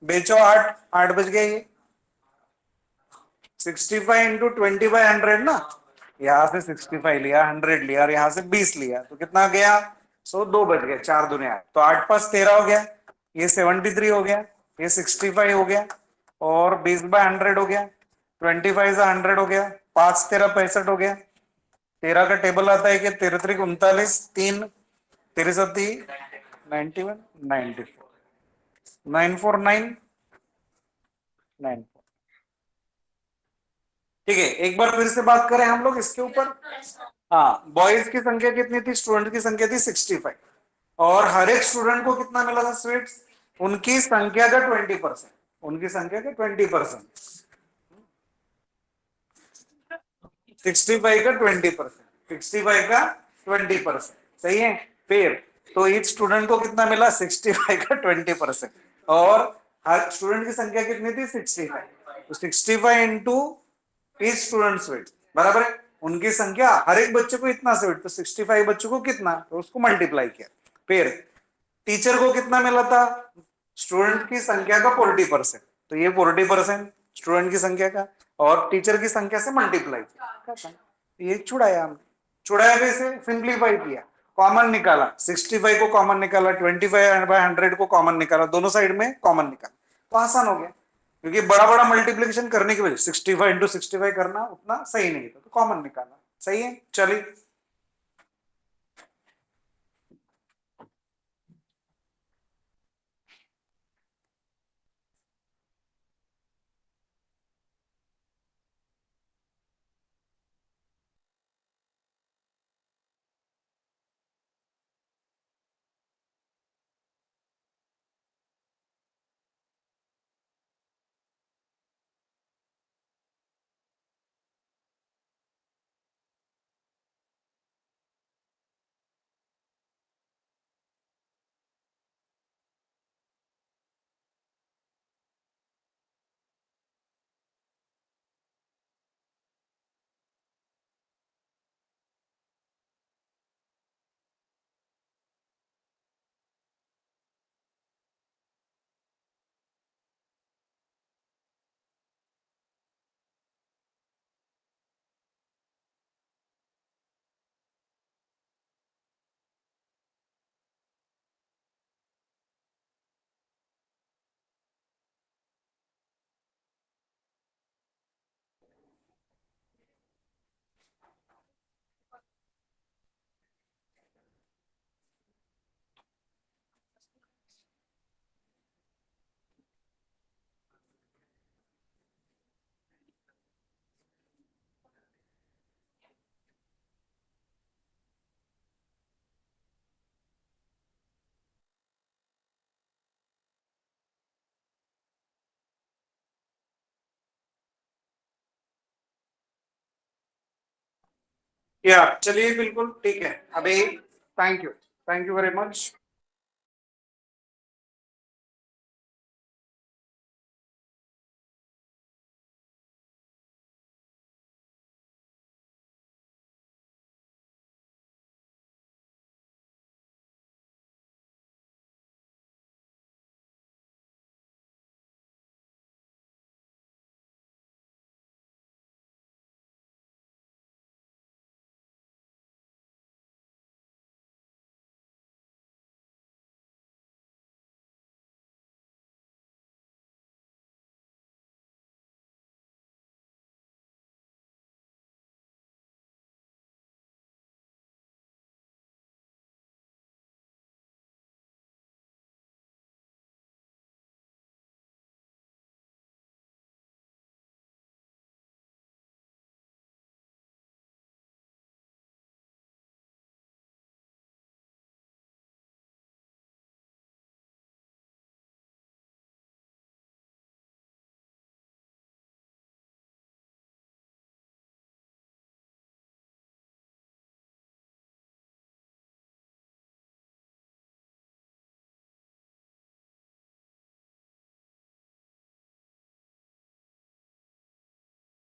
बेचो 8, 8 बच गया। ये 65 into 20/100 ना, यहां से 65 लिया, 100 लिया और यहां से 20 लिया, तो कितना गया, सो 2 बच गए, 4 दूने 8, तो 8 पास 13 हो गया, ये 73 हो गया, ये 65 हो गया, और 20/100 हो गया, 25 से 100 हो गया, 5 13 65 हो गया। 13 का टेबल आता है कि 13 3 39, 3 13 7 91 94 949 9, ठीक है। एक बार फिर से बात करें हम लोग इसके ऊपर, हाँ बॉयज की संख्या कितनी थी, स्टूडेंट की संख्या थी 65, और हर एक स्टूडेंट को कितना मिला था स्वीट्स, उनकी संख्या का 20%, उनकी संख्या का 20%, 65 का 20%, 65 का 20%, सही है। फिर तो ईच स्टूडेंट को कितना मिला 65 का 20%, और हर स्टूडेंट की संख्या कितनी थी 65, तो 65 इंटू ईच स्टूडेंट स्वीट, बराबर है। उनकी संख्या हर एक बच्चे को इतना स्वीट, तो 65 बच्चों को कितना, तो उसको मल्टीप्लाई किया। फिर टीचर को कितना मिला था, स्टूडेंट की संख्या का 40%, तो ये 40% स्टूडेंट की संख्या का, और टीचर की संख्या से मल्टीप्लाई किया, ये छुड़ाया हमने, छुड़ाया कैसे, सिंप्लीफाई किया, कॉमन निकाला, 65 को कॉमन निकाला, 25/100 को कॉमन निकाला, दोनों साइड में कॉमन निकाला, तो आसान हो गया। क्योंकि बड़ा बड़ा मल्टीप्लिकेशन करने की वजह 65 into 65 करना उतना सही नहीं था, तो कॉमन निकाला, सही है। चलिए या चलिए बिल्कुल ठीक है अभी। Thank you very much.